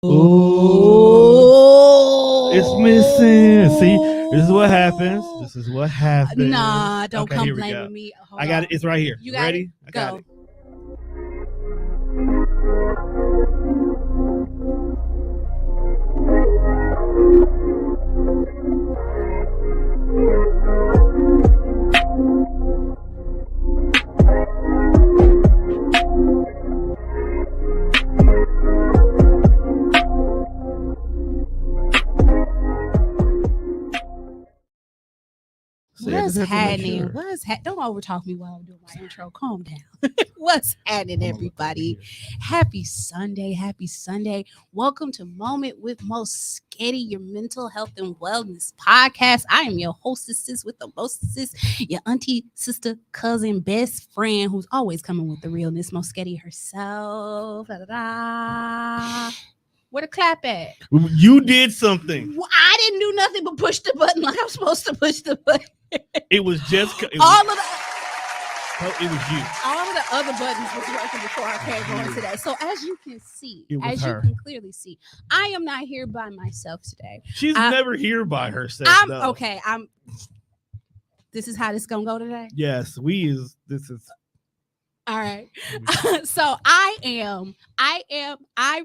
Oh, it's missing. See, this is what happens. This is what happens. Nah, don't okay, come here we blaming go. me. I got it. It's right here. You got ready? It? I got Go. it. What's happening? Don't overtalk me while I'm doing my intro. Calm down. What's happening, everybody? Happy Sunday. Happy Sunday. Welcome to Moment with MoeSghetti, your mental health and wellness podcast. I am your hostess with the mostesses, your auntie, sister, cousin, best friend who's always coming with the realness, MoeSghetti herself. Da-da-da. Where the clap at? You did something. I didn't do nothing but push the button like I'm supposed to push the button. It was just it was you. All of the other buttons was working before I came on today. So as you can see, you can clearly see, I am not here by myself today. She's never here by herself. Okay. This is how this gonna go today. Yes, this is. All right. So I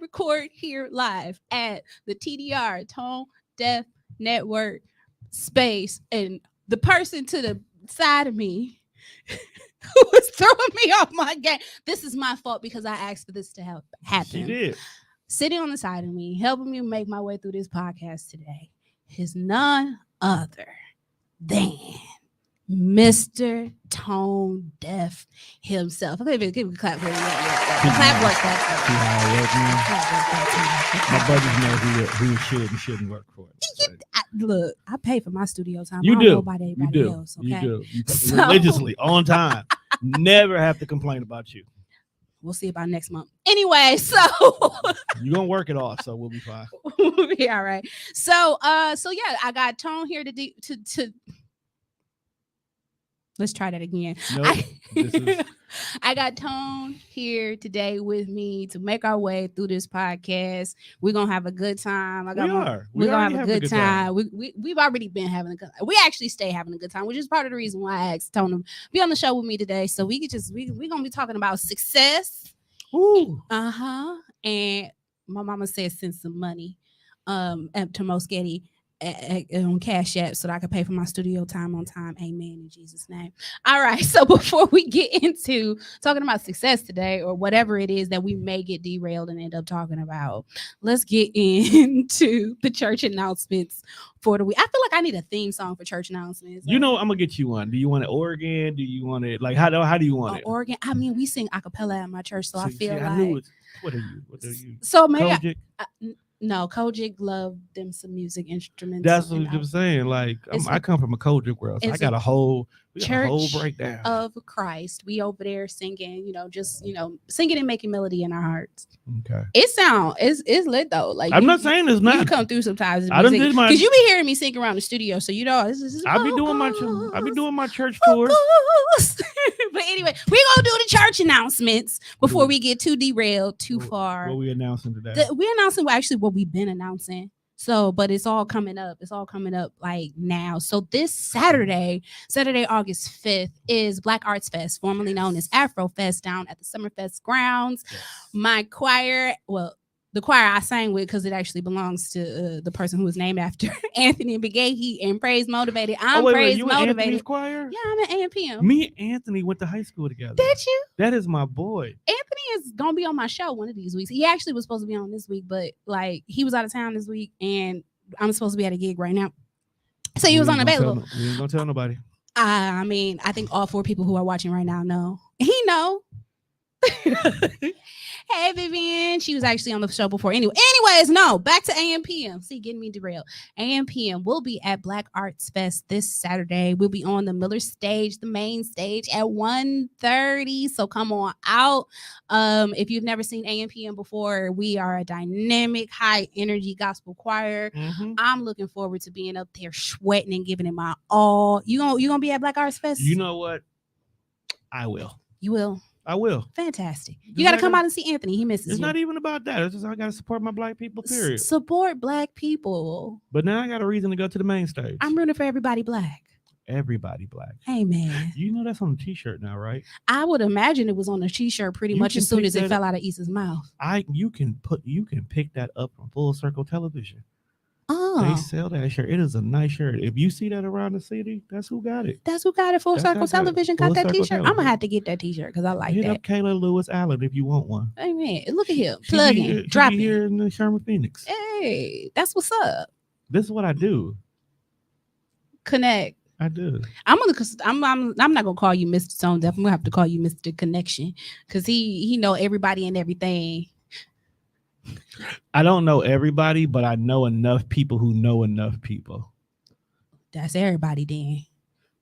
record here live at the TDR Tone Deaf Network space, and the person to the side of me who was throwing me off my game. This is my fault because I asked for this to happen. She did. Sitting on the side of me, helping me make my way through this podcast today is none other than Mr. Tone Deaf himself. I'm give a clap for him. Clap work that. My buddies know who should and shouldn't work for it. Look, I pay for my studio time. You I don't do. know about everybody else. Okay? You do. Religiously, on time. Never have to complain about you. We'll see about next month. Anyway, so you're gonna work it off, so we'll be fine. We'll be all right. So yeah, I got Tone here to let's try that again. Nope, I got Tone here today with me to make our way through this podcast. We're gonna have a good time. We're gonna have a good time. We've already been having a good time. We actually stay having a good time, which is part of the reason why I asked Tone to be on the show with me today. So we're gonna be talking about success. Ooh. And my mama said send some money to MoeSghetti on Cash App so that I can pay for my studio time on time. Amen in Jesus' name. All right. So before we get into talking about success today or whatever it is that we may get derailed and end up talking about, let's get into the church announcements for the week. I feel like I need a theme song for church announcements. I'm gonna get you one. Do you want it organ? Do you want it how do you want it? Organ. I mean, we sing a cappella at my church, so I feel I knew it. What are you? So maybe no, Kojic loved them some music instruments. That's what I'm saying. Like I come from a Kojic world, so I got a whole breakdown of Christ. We over there singing, singing and making melody in our hearts. Okay. It's lit though. Like I'm not saying it's not. You come through sometimes. I don't do my because you be hearing me sing around the studio, so this is I be doing my church tours. But anyway, we're gonna do the church announcements before we get too derailed too far. What we announcing today? We're announcing what we've been announcing. So, but it's all coming up. It's all coming up like now. So this Saturday, August 5th, is Black Arts Fest, formerly known as Afro Fest, down at the Summerfest grounds. Yes. My choir, the choir I sang with, because it actually belongs to the person who was named after Anthony McGahee and Praise Motivated. Praise Motivated. Anthony's choir? Yeah, I'm at AMPM. Me and Anthony went to high school together. Did you? That is my boy. Anthony is gonna be on my show one of these weeks. He actually was supposed to be on this week, but he was out of town this week, and I'm supposed to be at a gig right now. So he was unavailable. We ain't gonna tell nobody. I mean, I think all 4 people who are watching right now know. He know. Hey, Vivian. She was actually on the show before. Anyways, no. Back to AMPM. See, getting me derailed. AMPM will be at Black Arts Fest this Saturday. We'll be on the Miller stage, the main stage, at 1:30. So come on out. If you've never seen AMPM before, we are a dynamic, high energy gospel choir. Mm-hmm. I'm looking forward to being up there sweating and giving it my all. You gonna be at Black Arts Fest? You know what? I will. You will. I will. Fantastic. Just You got to like come I- out and see Anthony. He misses It's you. not even about that. It's just I gotta support my black people. Period. Support black people. But now I got a reason to go to the main stage. I'm rooting for everybody black. Everybody black. Amen. You know that's on the T-shirt now, right? I would imagine it was on a t-shirt pretty You much can as soon pick as it that fell out of Issa's mouth. You can pick that up from Full Circle Television. They Oh, sell that shirt. It is a nice shirt. If you see that around the city, that's who got it. that's who got it. Full That's Circle how got it. Television Full got that Circle t-shirt. I'm gonna Television. have to get that t-shirt because I like Hit that. up Kayla Lewis Allen if you want one. Amen. Look at him She be plugging, here- she be dropping. here in the Sherman Phoenix. Hey, that's what's up. This is what I do. Connect. I do. I'm not gonna call you Mr. Tone Deaf. I'm gonna have to call you Mr. Connection because he know everybody and everything. I don't know everybody, but I know enough people who know enough people. That's everybody then.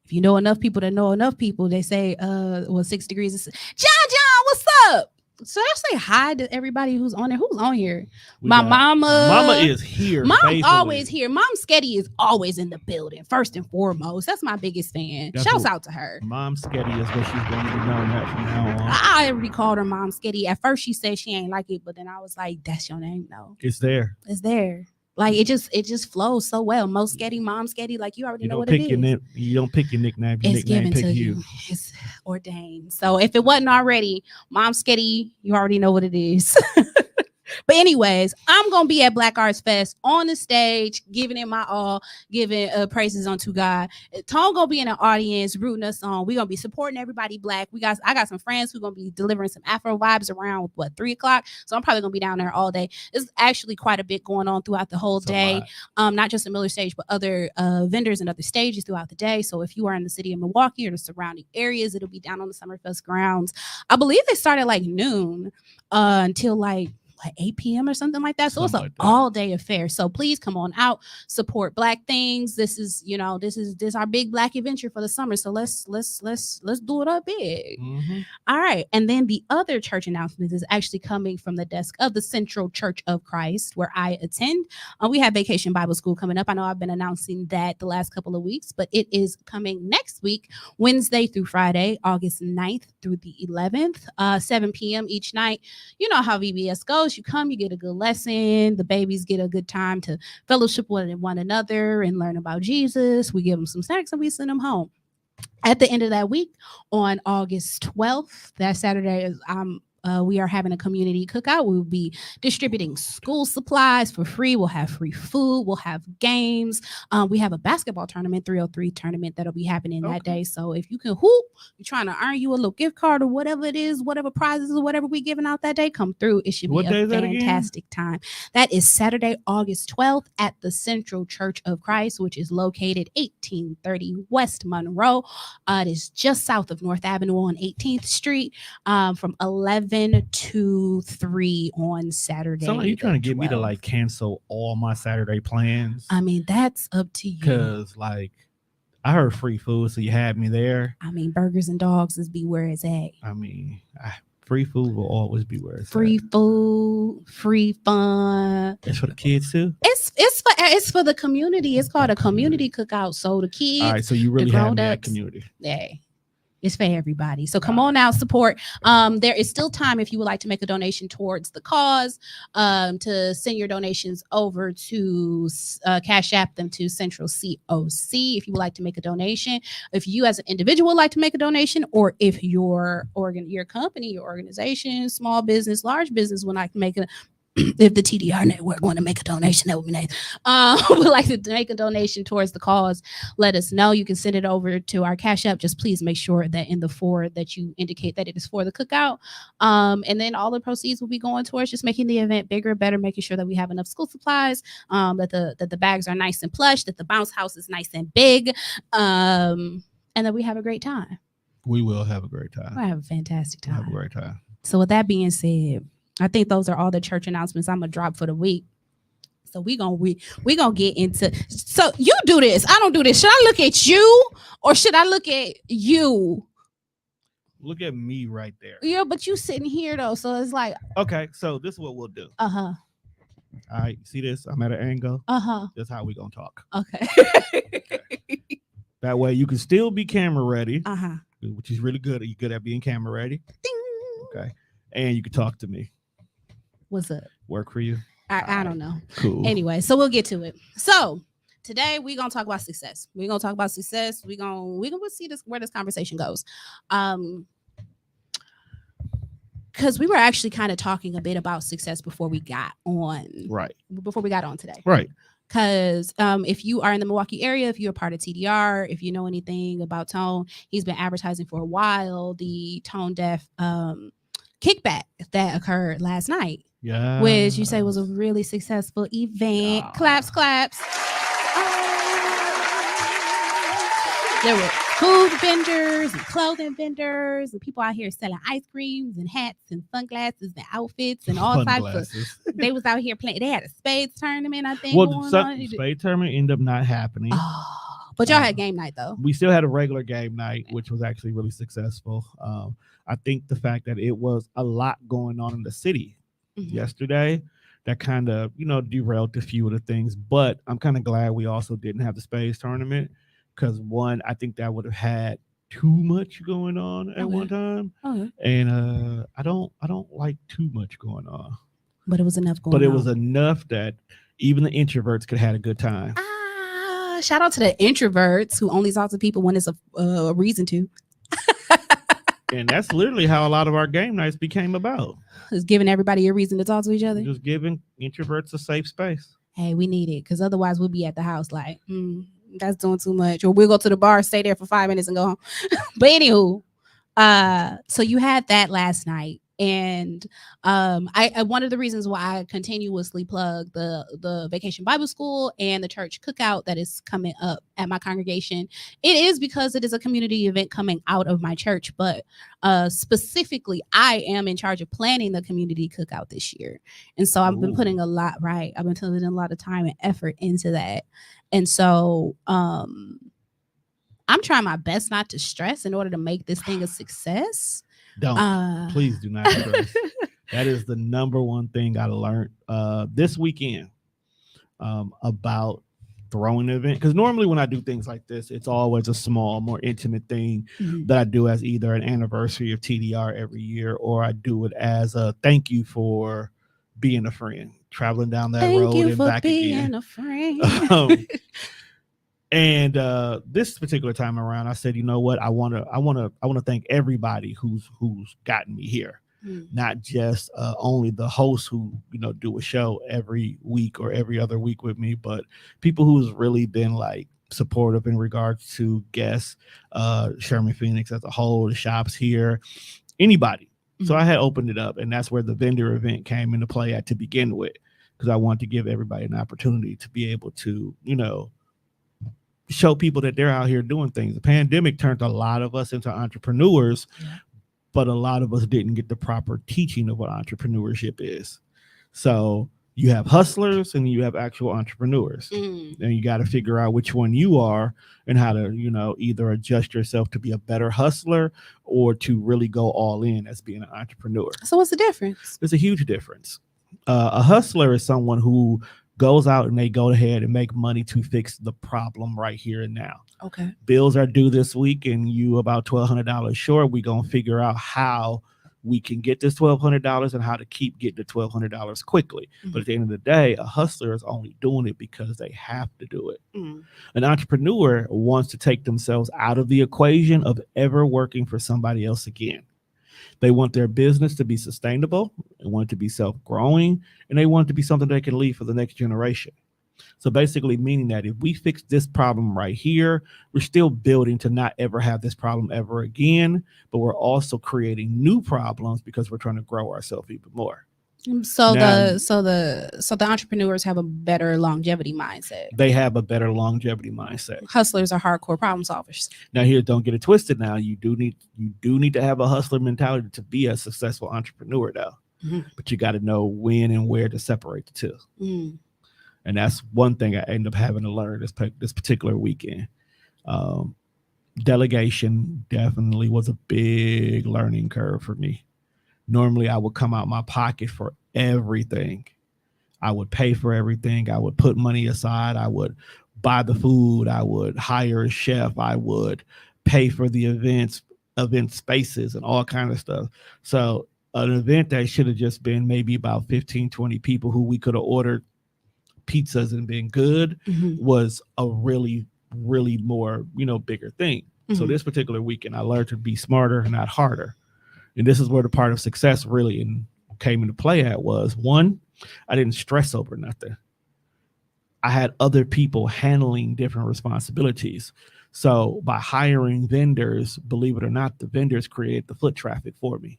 If you know enough people that know enough people, they say, 6 degrees is John, what's up? So I say hi to everybody who's on there. Who's on here? We My got- mama. Mama is here. Mom's faithfully. always here. MoeSghetti is always in the building, first and foremost. That's my biggest fan. That's Shouts what- out to her. MoeSghetti is what she's going to be known at from now on. I already called her MoeSghetti. At first she said she ain't like it, but then I was like, that's your name. No, It's there. it's there. Like it just flows so well. MoeSghetti, like you already You know don't what pick it your is. name. You don't pick your nickname. Your It's nickname given pick to you. you. It's ordained. So if it wasn't already, MoeSghetti, you already know what it is. But anyways, I'm gonna be at Black Arts Fest on the stage, giving it my all, giving praises unto God. Tone gonna be in the audience, rooting us on. We're gonna be supporting everybody black. I got some friends who gonna be delivering some Afro vibes around 3 o'clock. So I'm probably gonna be down there all day. There's actually quite a bit going on throughout the whole It's a day. lot. Not just the Miller stage, but other vendors and other stages throughout the day. So if you are in the city of Milwaukee or the surrounding areas, it'll be down on the Summerfest grounds. I believe they start at like noon until like 8 p.m. or something like that. So it's Something an like that. all day affair. So please come on out, support black things. This is our big black adventure for the summer. So let's do it up big. Mhm. All right. And then the other church announcement is actually coming from the desk of the Central Church of Christ, where I attend. We have Vacation Bible School coming up. I know I've been announcing that the last couple of weeks, but it is coming next week, Wednesday through Friday, August 9th through the 11th, 7 p.m. each night. You know how VBS goes. You come, you get a good lesson. The babies get a good time to fellowship with one another and learn about Jesus. We give them some snacks and we send them home. At the end of that week, on August 12th, that Saturday, we are having a community cookout. We will be distributing school supplies for free. We'll have free food. We'll have games. We have a basketball tournament, 303 tournament that'll be happening that day. So if you can hoop, you're trying to earn you a little gift card or whatever it is, whatever prizes or whatever we're giving out that day, come through. It should be What day a is that again? fantastic time. That is Saturday, August 12th at the Central Church of Christ, which is located 1830 West Monroe. It is just south of North Avenue on 18th Street, from 11 to 3 on Saturday. So are you trying to get me to 12th. like cancel all my Saturday plans? I mean, that's up to you. Because like I heard free food, so you had me there. I mean, burgers and dogs is be where it's at. I mean, free food will always be where it's Free at. food, free fun. It's for the kids too. It's for the community. It's called a community cookout. So the kids, All right, so you really have me at grown-ups. community. yeah, it's for everybody. So come on out, support. There is still time if you would like to make a donation towards the cause, to send your donations over to Cash App them to Central COC if you would like to make a donation. If you as an individual would like to make a donation, or if your company, your organization, small business, large business would like to make a if the TDR network want to make a donation, that would be nice. Would like to make a donation towards the cause, let us know. You can send it over to our Cash App. Just please make sure that in the forward that you indicate that it is for the cookout. And then all the proceeds will be going towards just making the event bigger, better, making sure that we have enough school supplies, that the bags are nice and plush, that the bounce house is nice and big, and that we have a great time. We will have a great time. We'll have a fantastic We'll have a time. great time. So with that being said, I think those are all the church announcements I'm gonna drop for the week. So we gonna get into. So you do this. I don't do this. Should I look at you or should I look at you? Look at me right there. Yeah, but you sitting here though, so it's like Okay, so this is what we'll do. uh-huh. All right, see this? I'm at an angle. Uh-huh. That's how we gonna talk. Okay. That way you can still be camera ready, uh-huh. which is really good. Are you good at being camera ready? Ding. Okay. And you can talk to me. What's up? Work for you? I don't know. Cool. Anyway, so we'll get to it. So today we're gonna talk about success. We're gonna talk about success. We're gonna see this where this conversation goes. Because we were actually kind of talking a bit about success before we got on. Right. Before we got on today. Right. Because if you are in the Milwaukee area, if you're a part of TDR, if you know anything about Tone, he's been advertising for a while the Tone Deaf kickback that occurred last night. Yeah. Which you say was a really successful event. Claps. There were food vendors and clothing vendors and people out here selling ice creams and hats and sunglasses and outfits and all types of. They was out here playing. They had a spades tournament, I think. Well, the spades tournament ended up not happening. Oh, but y'all had game night though. We still had a regular game night, which was actually really successful. I think the fact that it was a lot going on in the city yesterday, that kind of derailed a few of the things. But I'm kind of glad we also didn't have the spades tournament. Because one, I think that would have had too much going on at one time, and I don't like too much going on. But it was enough going on. But it was enough that even the introverts could have had a good time. Shout out to the introverts who only talk to people when it's a reason to. And that's literally how a lot of our game nights became about. It's giving everybody a reason to talk to each other. Just giving introverts a safe space. Hey, we need it because otherwise we'll be at the house like. That's doing too much. Or we'll go to the bar, stay there for 5 minutes and go home. But anywho, so you had that last night. And I one of the reasons why I continuously plug the Vacation Bible School and the church cookout that is coming up at my congregation, it is because it is a community event coming out of my church. But specifically, I am in charge of planning the community cookout this year. And so I've been putting a lot, I've been putting a lot of time and effort into that. And so I'm trying my best not to stress in order to make this thing a success. Please do not stress. That is the number one thing I learned this weekend about throwing an event. Because normally when I do things like this, it's always a small, more intimate thing that I do as either an anniversary of TDR every year, or I do it as a thank you for being a friend, traveling down that road and back again. A friend. And this particular time around, I said, you know what? I want to thank everybody who's gotten me here, not just only the hosts who do a show every week or every other week with me, but people who's really been like supportive in regards to guests, Sherman Phoenix as a whole, the shops here, anybody. So I had opened it up, and that's where the vendor event came into play at to begin with, because I wanted to give everybody an opportunity to be able to, show people that they're out here doing things. The pandemic turned a lot of us into entrepreneurs, but a lot of us didn't get the proper teaching of what entrepreneurship is. So you have hustlers and you have actual entrepreneurs, and you got to figure out which one you are and how to, either adjust yourself to be a better hustler or to really go all in as being an entrepreneur. So what's the difference? There's a huge difference. A hustler is someone who goes out and they go ahead and make money to fix the problem right here and now. Okay. Bills are due this week and you about $1,200 short. We're going to figure out how we can get this $1,200 and how to keep getting the $1,200 quickly. But at the end of the day, a hustler is only doing it because they have to do it. An entrepreneur wants to take themselves out of the equation of ever working for somebody else again. They want their business to be sustainable, they want it to be self-growing, and they want it to be something they can leave for the next generation. So basically meaning that if we fix this problem right here, we're still building to not ever have this problem ever again, but we're also creating new problems because we're trying to grow ourselves even more. So the entrepreneurs have a better longevity mindset. They have a better longevity mindset. Hustlers are hardcore problem solvers. Now here, don't get it twisted. Now you do need to have a hustler mentality to be a successful entrepreneur, though. But you got to know when and where to separate the two. And that's one thing I ended up having to learn this particular weekend. Delegation definitely was a big learning curve for me. Normally, I would come out my pocket for everything. I would pay for everything. I would put money aside. I would buy the food. I would hire a chef. I would pay for the event spaces and all kinds of stuff. So an event that should have just been maybe about 15, 20 people who we could have ordered pizzas and been good Mhm. was a really, really more, bigger thing. So Mhm. this particular weekend, I learned to be smarter, not harder. And this is where the part of success really came into play at was one, I didn't stress over nothing. I had other people handling different responsibilities. So by hiring vendors, believe it or not, the vendors create the foot traffic for me.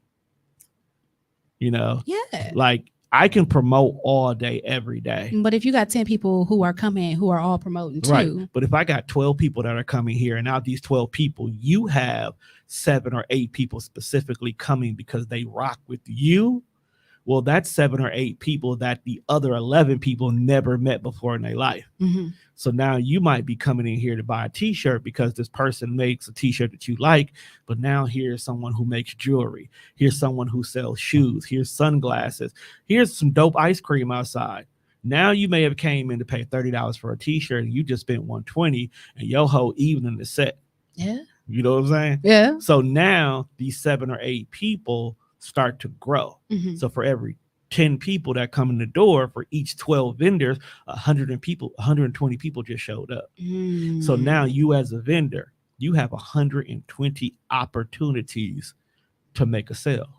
You know, Yeah. like I can promote all day, every day. But if you got 10 people who are coming, who are all promoting Right. too. But if I got 12 people that are coming here, and now these 12 people, you have 7 or 8 people specifically coming because they rock with you. Well, that's 7 or 8 people that the other 11 people never met before in their life. Mhm. So now you might be coming in here to buy a t-shirt because this person makes a t-shirt that you like, but now here's someone who makes jewelry. Here's someone who sells shoes. Here's sunglasses. Here's some dope ice cream outside. Now you may have came in to pay $30 for a t-shirt and you just spent $120 and your whole evening is set. Yeah. You know what I'm saying? Yeah. So now these 7 or 8 people start to grow. Mhm. So for every 10 people that come in the door, for each 12 vendors, 120 people just showed up. So now you as a vendor, you have 120 opportunities to make a sale.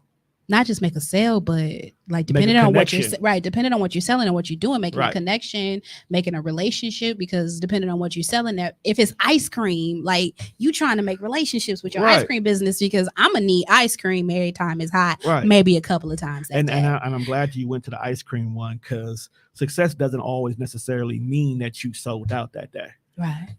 Not just make a sale, but like depending on what you're connection. depending on what you're selling and what you're doing, making a Right. connection, making a relationship. Because depending on what you're selling, that if it's ice cream, like you trying to make relationships with your ice Right. cream business, because I'm gonna need ice cream every time it's hot, Right. maybe a couple of times. And I'm glad you went to the ice cream one, because success doesn't always necessarily mean that you sold out that day. Right.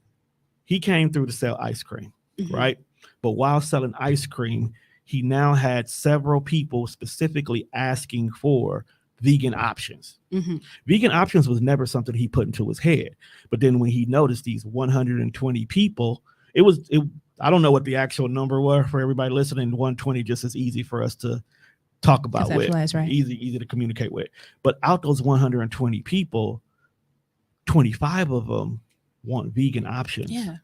He came through to sell ice cream, Mhm. right? But while selling ice cream, he now had several people specifically asking for vegan options. Mhm. Vegan options was never something he put into his head. But then when he noticed these 120 people, I don't know what the actual number were for everybody listening. 120 just as easy for us to talk about with. Right. Easy to communicate with. But out those 120 people, 25 of them want vegan options. Yeah.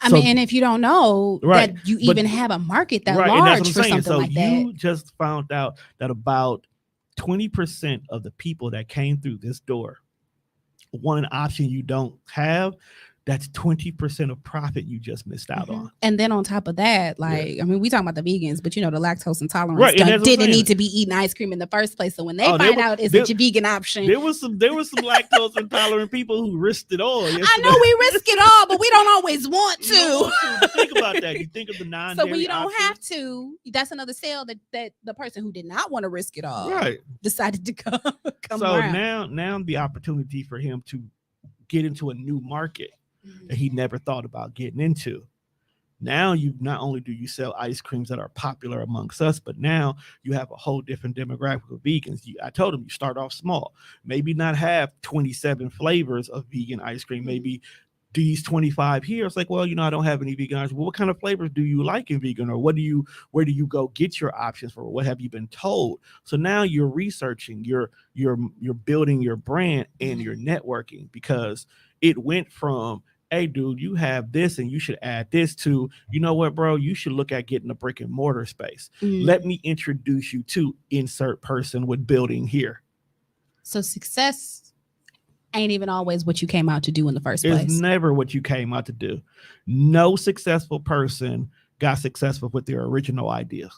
I mean, and if you don't know right. that you even have a market that right. large for saying. something So like you that. just found out that about 20% of the people that came through this door want an option you don't have. That's 20% of profit you just missed out on. And then on top of that, like, I mean, we talking about the vegans, but the lactose intolerance right. didn't need to be eating ice cream in the first place. So when they find out it's a vegan option, there was some lactose intolerant people who risked it all. Yesterday. I know we risk it all, but we don't always want to. Think about that. You think of the non-dairy So when you don't options. have to, that's another sale that the person who did not want to risk it all, right, decided to come so around. now the opportunity for him to get into a new market that he never thought about getting into. Now you not only do you sell ice creams that are popular amongst us, but now you have a whole different demographic of vegans. I told him you start off small, maybe not have 27 flavors of vegan ice cream, maybe these 25 here. It's like, well, I don't have any vegan ice cream. Well, what kind of flavors do you like in vegan, or where do you go get your options for? What have you been told? So now you're researching, you're building your brand and you're networking, because it went from, hey, dude, you have this and you should add this, to, you know what, bro, you should look at getting a brick and mortar space. Let me introduce you to insert person with building here. So success ain't even always what you came out to do in the first place. It's never what you came out to do. No successful person got successful with their original idea.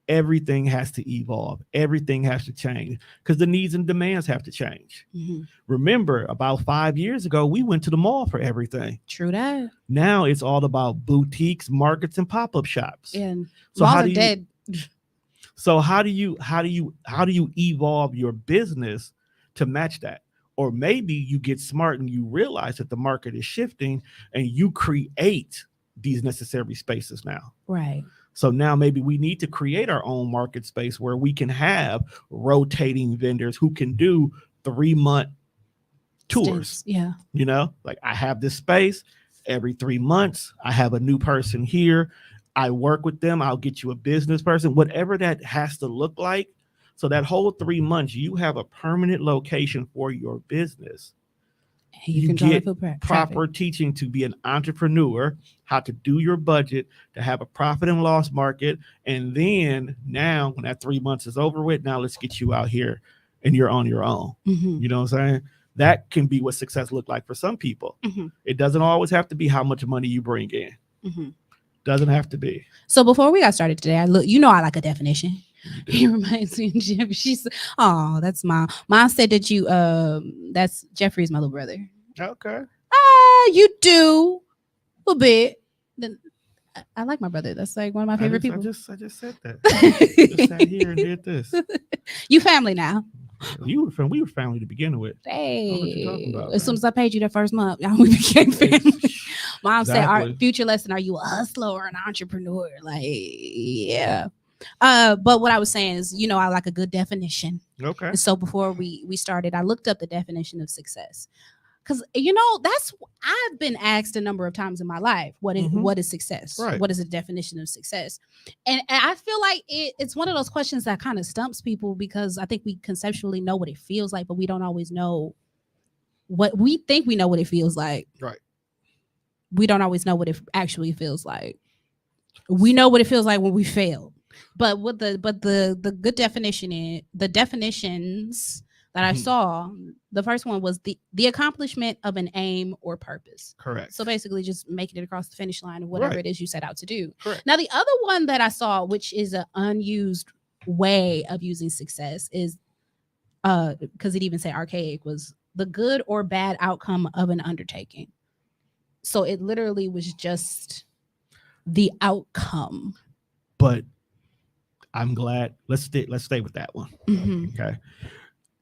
Everything has to evolve. Everything has to change, because the needs and demands have to change. Remember, about 5 years ago, we went to the mall for everything. True that. Now it's all about boutiques, markets, and pop-up shops. And so malls are dead. So how do you evolve your business to match that? Or maybe you get smart and you realize that the market is shifting and you create these necessary spaces now. Right. So now maybe we need to create our own market space where we can have rotating vendors who can do 3-month tours. Yeah. Like, I have this space every 3 months. I have a new person here. I work with them. I'll get you a business person, whatever that has to look like. So that whole 3 months, you have a permanent location for your business. And you You control get the foot proper traffic. teaching to be an entrepreneur, how to do your budget, to have a profit and loss market. And then now, when that 3 months is over with, now let's get you out here and you're on your own. Mm-hmm. You know what I'm saying? That can be what success look like for some people. Mm-hmm. It doesn't always have to be how much money you bring in. Mm-hmm. Doesn't have to be. So before we got started today, I look. You know, I like a definition. You do. He reminds me of Jeffrey. She's oh, that's mom. Mom said that you that's Jeffrey's my little brother. Okay. You do a bit. Then I like my brother. That's like one of my favorite people. I just said that. Just sat here and did this. You family now. We were family to begin with. Hey, what you talking about, as soon man. as I paid you that first month, y'all we became family. Mom said, "Our Exactly. future lesson: Are you a hustler or an entrepreneur?" Like, yeah. But what I was saying is, you know, I like a good definition. Okay. And so before we started, I looked up the definition of success. Because you know that's I've been asked a number of times in my life what is success, Right. what is the definition of success, and I feel like it's one of those questions that kind of stumps people because I think we conceptually know what it feels like, but we don't always know what we think we know what it feels like. Right. We don't always know what it actually feels like. We know what it feels like when we fail, but what the good definition is the definitions that I saw, the first one was the accomplishment of an aim or purpose. Correct. So basically just making it across the finish line of whatever Right. it is you set out to do. Correct. Now, the other one that I saw, which is an unused way of using success is, because it even said archaic, was the good or bad outcome of an undertaking. So it literally was just the outcome. But I'm glad. Let's stay with that one. Mm-hmm. Okay.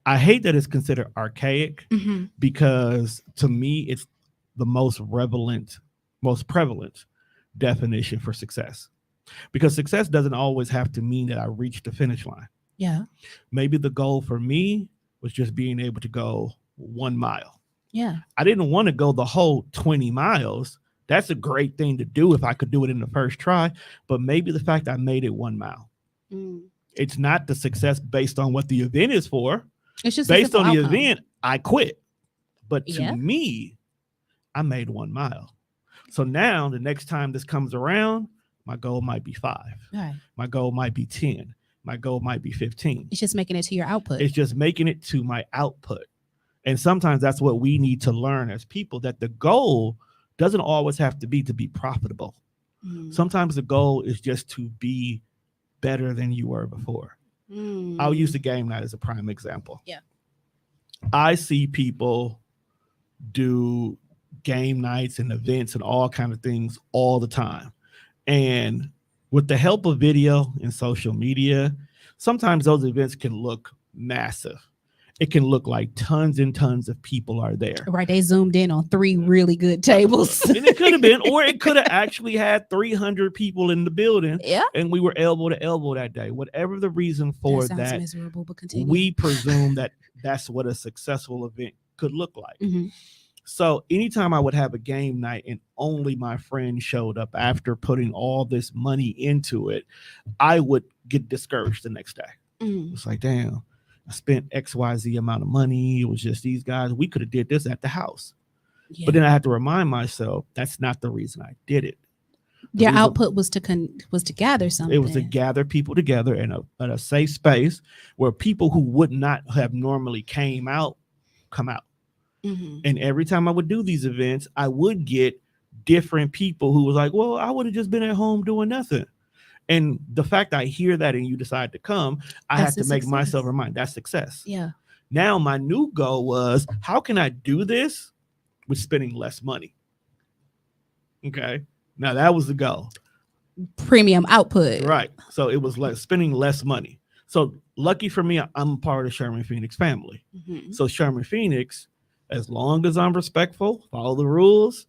I hate that it's considered archaic Mm-hmm. because to me it's the most prevalent definition for success. Because success doesn't always have to mean that I reached the finish line. Yeah. Maybe the goal for me was just being able to go 1 mile. Yeah. I didn't want to go the whole 20 miles. That's a great thing to do if I could do it in the first try. But maybe the fact I made it 1 mile. Mm. It's not the success based on what the event is for. It's just Based on the outcome. event, I quit. But to Yeah. me, I made 1 mile. So now the next time this comes around, my goal might be 5. Right. My goal might be 10. My goal might be 15. It's just making it to your output. It's just making it to my output. And sometimes that's what we need to learn as people, that the goal doesn't always have to be profitable. Mm. Sometimes the goal is just to be better than you were before. Mm. I'll use the game night as a prime example. Yeah. I see people do game nights and events and all kinds of things all the time. And with the help of video and social media, sometimes those events can look massive. It can look like tons and tons of people are there. Right. They zoomed in on 3 really good tables. And it could have been, or it could have actually had 300 people in the building. Yeah. And we were elbow to elbow that day. Whatever the reason for That sounds that, miserable, but continue. we presume that that's what a successful event could look like. Mm-hmm. So anytime I would have a game night and only my friend showed up after putting all this money into it, I would get discouraged the next day. Mm. It's like, damn, I spent XYZ amount of money. It was just these guys. We could have did this at the house. Yeah. But then I had to remind myself that's not the reason I did it. Your output was to gather something. It was to gather people together in a safe space where people who would not have normally come out. Mm-hmm. And every time I would do these events, I would get different people who was like, well, I would have just been at home doing nothing. And the fact I hear that and you decide to come, I have to make myself remind that's success. Yeah. Now my new goal was, how can I do this with spending less money? Okay. Now that was the goal. Premium output. Right. So it was like spending less money. So lucky for me, I'm part of the Sherman Phoenix family. Mm-hmm. So Sherman Phoenix, as long as I'm respectful, follow the rules,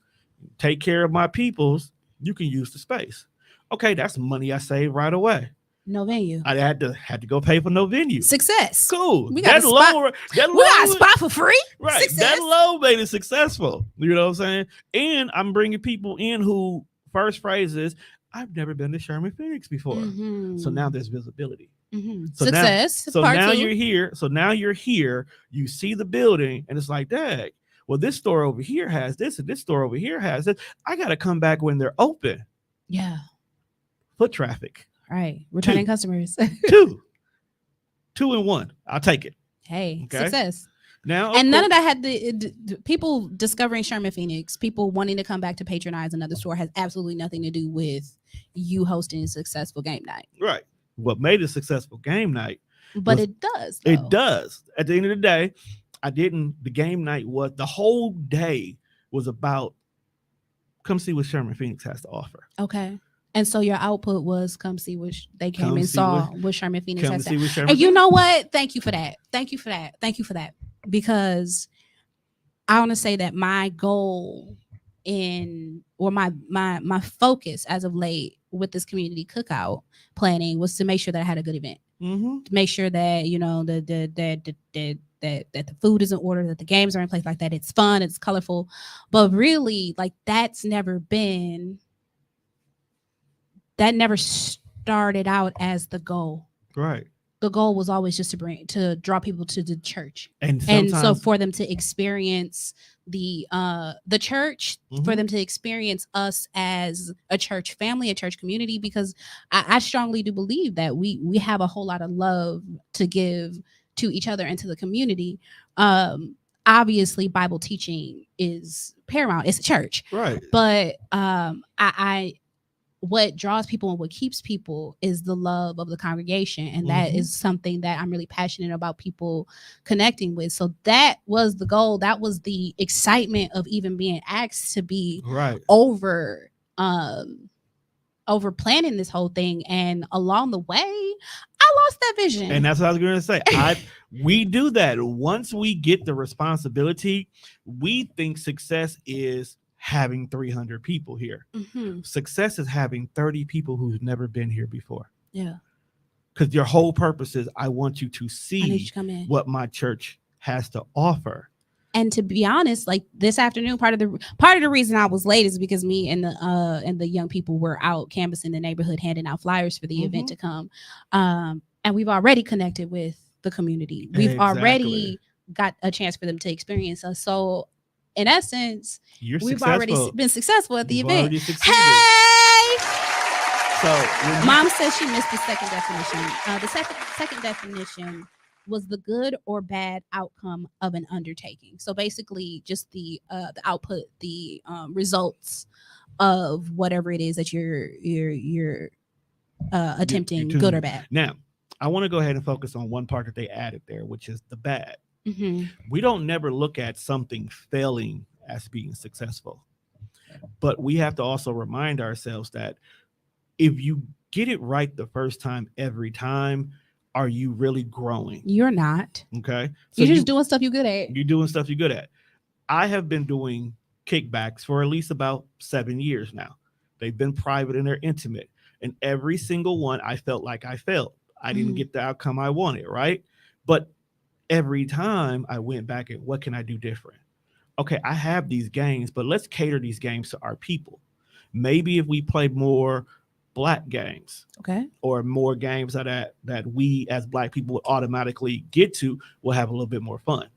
take care of my peoples, you can use the space. Okay, that's money I saved right away. No venue. I had to go pay for no venue. Success. Cool. We got a spot. We got a spot for free. Right. Success. That low made it successful. You know what I'm saying? And I'm bringing people in who first phrase is, I've never been to Sherman Phoenix before. Mm-hmm. So now there's visibility. Mm-hmm. So success. Now, so now you're here. So now you're here. You see the building, and it's like, dang, Well, this store over here has this, and this store over here has this. I got to come back when they're open. Yeah. Foot traffic. Right. Returning customers. Two. 2 and 1. I'll take it. Hey, Okay. success. Now, and none of that had the people discovering Sherman Phoenix, people wanting to come back to patronize another store has absolutely nothing to do with you hosting a successful game night. Right. What made a successful game night? But it does. Though. It does. At the end of the day, the game night was, the whole day was about come see what Sherman Phoenix has to offer. Okay. And so your output was come see what they came and saw what Sherman Phoenix has to say. And you know what? Thank you for that. Thank you for that. Thank you for that. Because I want to say that my goal my focus as of late with this community cookout planning was to make sure that I had a good event. Mm-hmm. To make sure that, you know, that the food is in order, that the games are in place, like that it's fun, it's colorful. But really, like that never started out as the goal. Right. The goal was always just to draw people to the church, and so for them to experience the church, mm-hmm. for them to experience us as a church family, a church community, because I strongly do believe that we have a whole lot of love to give to each other and to the community. Obviously, Bible teaching is paramount. It's a church, right? But what draws people and what keeps people is the love of the congregation. And that mm-hmm. is something that I'm really passionate about people connecting with. So that was the goal. That was the excitement of even being asked to be over planning this whole thing. And along the way, I lost that vision. And that's what I was going to say. We do that. Once we get the responsibility, we think success is having 300 people here. Mm-hmm. Success is having 30 people who've never been here before. Yeah. Because your whole purpose is I want you to see what my church has to offer. And to be honest, like this afternoon, part of the reason I was late is because me and the young people were out canvassing the neighborhood, handing out flyers for the mm-hmm. event to come. And we've already connected with the community. We've already got a chance for them to experience us. So in essence, we've already been successful at the event. Hey! So Mom says she missed the second definition. The second definition was the good or bad outcome of an undertaking. So basically, just the output, the results of whatever it is that you're attempting, good or bad. Now, I want to go ahead and focus on one part that they added there, which is the bad. Mm-hmm. We don't never look at something failing as being successful, but we have to also remind ourselves that if you get it right the first time, every time, are you really growing? You're not. Okay. So you're just doing stuff you're good at. You're doing stuff you're good at. I have been doing kickbacks for at least about 7 years now. They've been private and they're intimate. And every single one, I felt like I failed. I didn't get the outcome I wanted, right? But every time I went back and what can I do different? Okay, I have these games, but let's cater these games to our people. Maybe if we play more Black games, okay, or more games that we as Black people would automatically get to, we'll have a little bit more fun.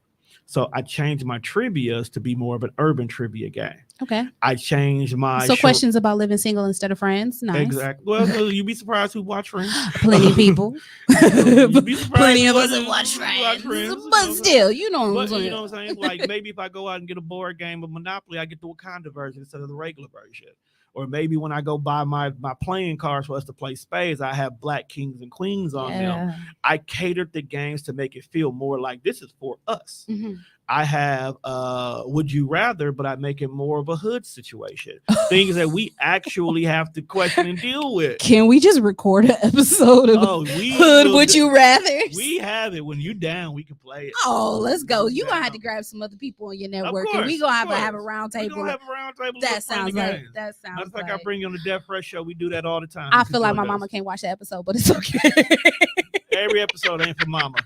So I changed my trivias to be more of an urban trivia game. Okay. I changed my questions about living single instead of Friends. Nice. Exactly. Well, you'd be surprised who watch Friends. Plenty of people. You'd be surprised plenty of us who watch Friends. But still, you know what I'm saying? Like maybe if I go out and get a board game of Monopoly, I get the Wakanda version instead of the regular version. Or maybe when I go buy my playing cards for us to play spades, I have Black kings and queens on them. I catered the games to make it feel more like this is for us. Mm-hmm. I have Would You Rather, but I make it more of a hood situation. Things that we actually have to question and deal with. Can we just record an episode of Hood Would You Rather? We have it. When you down, we can play it. Oh, let's go. You're going to have to grab some other people on your network. And we're going to have a round table. We're going to have a round table. That sounds like. Matter of fact, I bring you on the Death Fresh show. We do that all the time. I feel like my mama can't watch the episode, but it's okay. Every episode ain't for mama.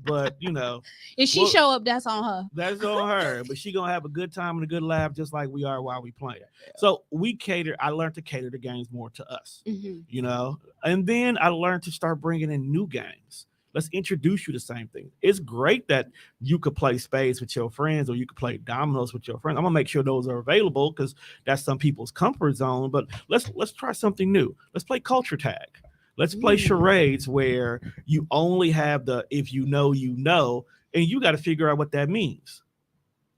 But if she show up, that's on her. That's on her. But she gonna have a good time and a good laugh, just like we are while we playing. So we cater. I learned to cater the games more to us, mm-hmm. And then I learned to start bringing in new games. Let's introduce you to the same thing. It's great that you could play spades with your friends or you could play dominoes with your friends. I'm gonna make sure those are available because that's some people's comfort zone. But let's try something new. Let's play culture tag. Let's play Mm. charades where you only have the if you know, you know, and you got to figure out what that means.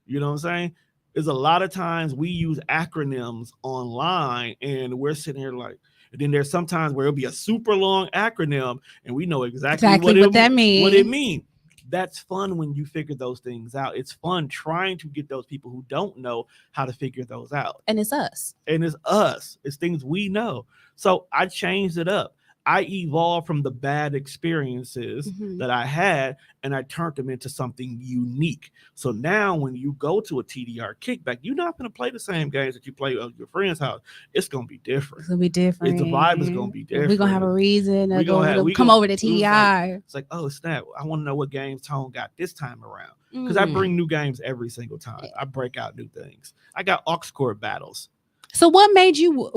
You know what I'm saying? There's a lot of times we use acronyms online and we're sitting here like, and then there's sometimes where it'll be a super long acronym and we know exactly Exactly what that what it means. means. That's fun when you figure those things out. It's fun trying to get those people who don't know how to figure those out. And it's us. And it's us. It's things we know. So I changed it up. I evolved from the bad experiences Mhm. that I had and I turned them into something unique. So now when you go to a TDR kickback, you're not going to play the same games that you play at your friend's house. It's going to be different. It's gonna be different. The vibe is going to be We're gonna have a different. reason to We go gonna have to we come gonna over to it was like TDR. it's like, oh snap, I want to know what games Tone got this time around. Because I Mm. bring new games every single time. I break out new things. I got aux cord battles. So what made you?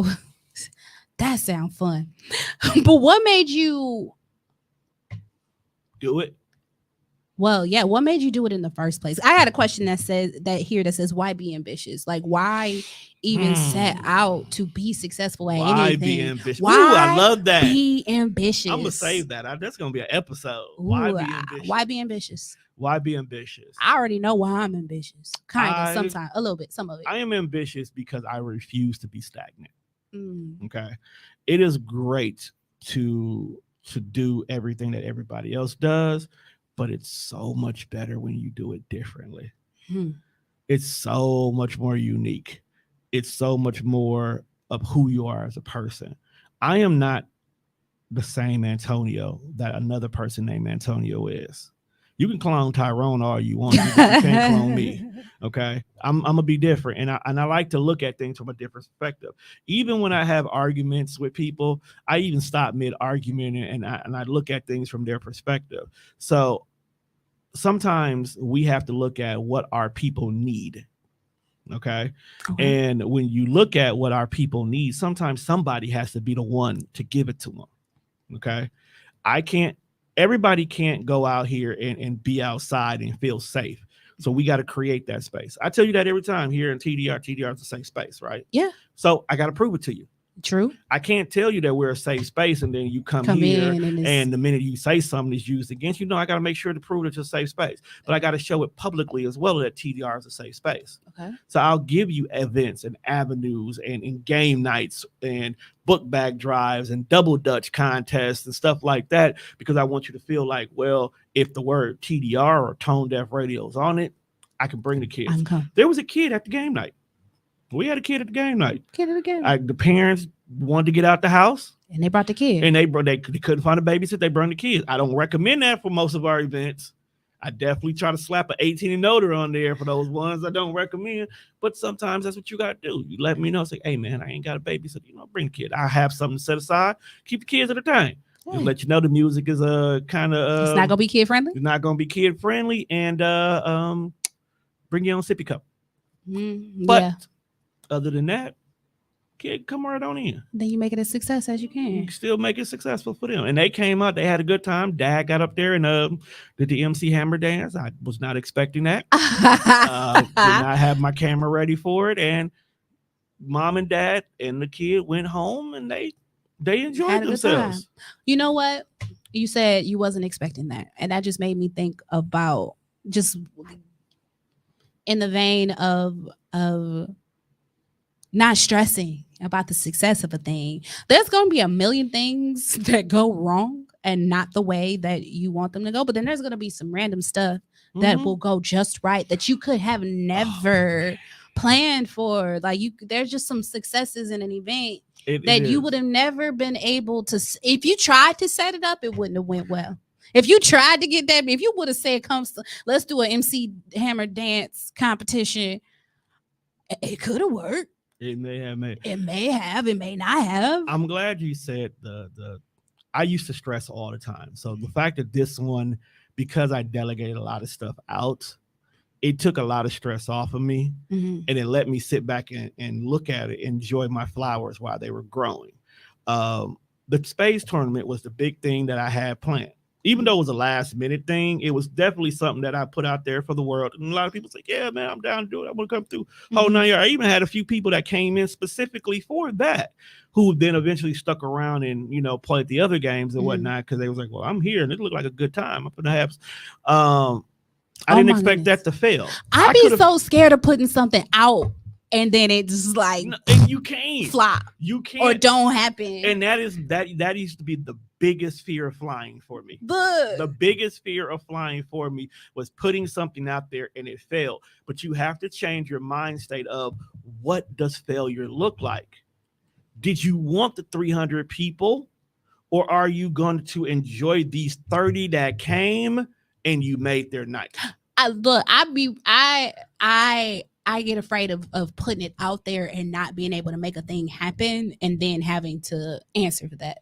That sound fun, but what made you? Do it. Well, yeah, what made you do it in the first place? I had a question that says why be ambitious? Like why even set out to be successful at Why be anything? ambitious? Why Ooh, I love that. be ambitious? I'm gonna save that. That's gonna be an episode. Ooh, Why be ambitious? why be ambitious? Why be ambitious? I already know why I'm ambitious. Kind of, I- sometimes, a little bit, some of it. I am ambitious because I refuse to be stagnant. Mm. Okay. It is great to do everything that everybody else does, but it's so much better when you do it differently. Hmm. It's so much more unique. It's so much more of who you are as a person. I am not the same Antonio that another person named Antonio is. You can clone Tyrone all you want, but you can't clone me. Okay, I'm gonna be different, and I like to look at things from a different perspective. Even when I have arguments with people, I even stop mid argument and I look at things from their perspective. So sometimes we have to look at what our people need. Okay. Okay. And when you look at what our people need, sometimes somebody has to be the one to give it to them. Okay. I can't, everybody can't go out here and be outside and feel safe. So we got to create that space. I tell you that every time here in TDR. TDR is a safe space, right? Yeah. So I got to prove it to you. True. I can't tell you that we're a safe space and then you come here in and, and the minute you say something is used against you. No, I got to make sure to prove that it's a safe space, but I got to show it publicly as well that TDR is a safe space. okay. So I'll give you events and avenues and game nights and book bag drives and double Dutch contests and stuff like that because I want you to feel like, well, if the word TDR or tone deaf radio is on it, I can bring the kids. I'm coming. There was a kid at the game night. We had a kid at the game night. Get it again. The parents wanted to get out the house, and they brought the kid. and they couldn't find a babysitter. They brought the kids. I don't recommend that for most of our events. I definitely try to slap an 18 and older on there for those ones I don't recommend. But sometimes that's what you got to do. You let me know. Say, hey man, I ain't got a babysitter. Bring the kid. I have something set aside. Keep the kids at a time. Just let you know the music is kind of it's not gonna be kid friendly. It's not gonna be kid friendly, and bring your own sippy cup. But Yeah. other than that, kid, come right on in. Then you make it a success as you You can. can still make it successful for them. And they came out, they had a good time. Dad got up there and did the MC Hammer dance. I was not expecting that. Did not have my camera ready for it. And mom and dad and the kid went home and they enjoyed Had a good themselves. time. You know what? You said you wasn't expecting that. And that just made me think about just in the vein of not stressing about the success of a thing. There's going to be a million things that go wrong and not the way that you want them to go. But then there's going to be some random stuff that Mhm. will go just right that you could have never planned for. Like there's just some successes in an event that you would have never been able to. If you tried to set it up, it wouldn't have went well. If you tried to get that, if you would have said, let's do an MC Hammer dance competition, it could have worked. It may have made. It may have. It may not have. I'm glad you said the. I used to stress all the time. So the fact that this one, because I delegated a lot of stuff out, it took a lot of stress off of me, Mhm. and it let me sit back and look at it, enjoy my flowers while they were growing. The space tournament was the big thing that I had planned. Even though it was a last minute thing, it was definitely something that I put out there for the world. And a lot of people say, yeah, man, I'm down to do it. I want to come through. Whole 9 years. I even had a few people that came in specifically for that, who then eventually stuck around and, played the other games and whatnot. Cause they was like, well, I'm here and it looked like a good time. I'm going to have, I didn't expect that to fail. I'd be so scared of putting something out and then it just like and you can't flop. You can't or don't happen. And that used to be the biggest fear of flying for me. The biggest fear of flying for me was putting something out there and it failed. But you have to change your mind state of what does failure look like? Did you want the 300 people, or are you going to enjoy these 30 that came and you made their night? I get afraid of putting it out there and not being able to make a thing happen and then having to answer for that.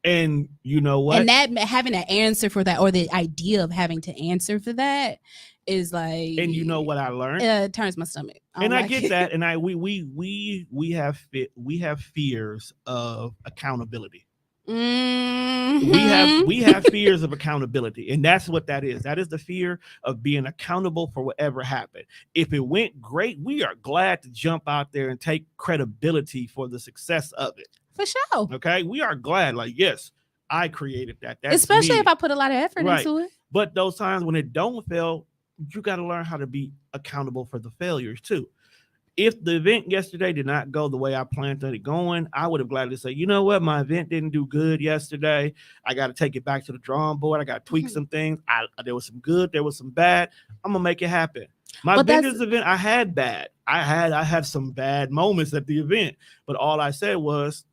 And you know what? And that having to answer for that, or the idea of having to answer for that, is like. And you know what I learned? It turns my stomach. And I get that. And we have fears of accountability. Mm-hmm. We have fears of accountability, and that's what that is. That is the fear of being accountable for whatever happened. If it went great, we are glad to jump out there and take credibility for the success of it. For sure. Okay, we are glad. Like, yes, I created that. That's especially me. if I put a lot of effort into it. But those times when it don't fail, you got to learn how to be accountable for the failures too. If the event yesterday did not go the way I planned on it going, I would have gladly say, you know what, my event didn't do good yesterday. I got to take it back to the drawing board. I got to tweak some things. There was some good, there was some bad. I'm gonna make it happen. My biggest event, I had bad. I had some bad moments at the event, but all I said was,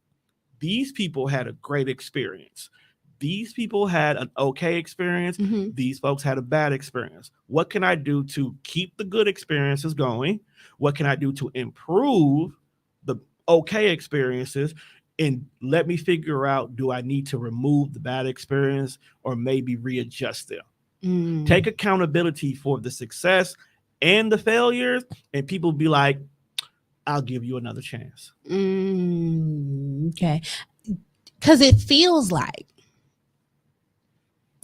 these people had a great experience. These people had an okay experience. Mm-hmm. These folks had a bad experience. What can I do to keep the good experiences going? What can I do to improve the okay experiences? And let me figure out, do I need to remove the bad experience or maybe readjust them? Take accountability for the success and the failures, and people be like, I'll give you another chance. Okay. Because it feels like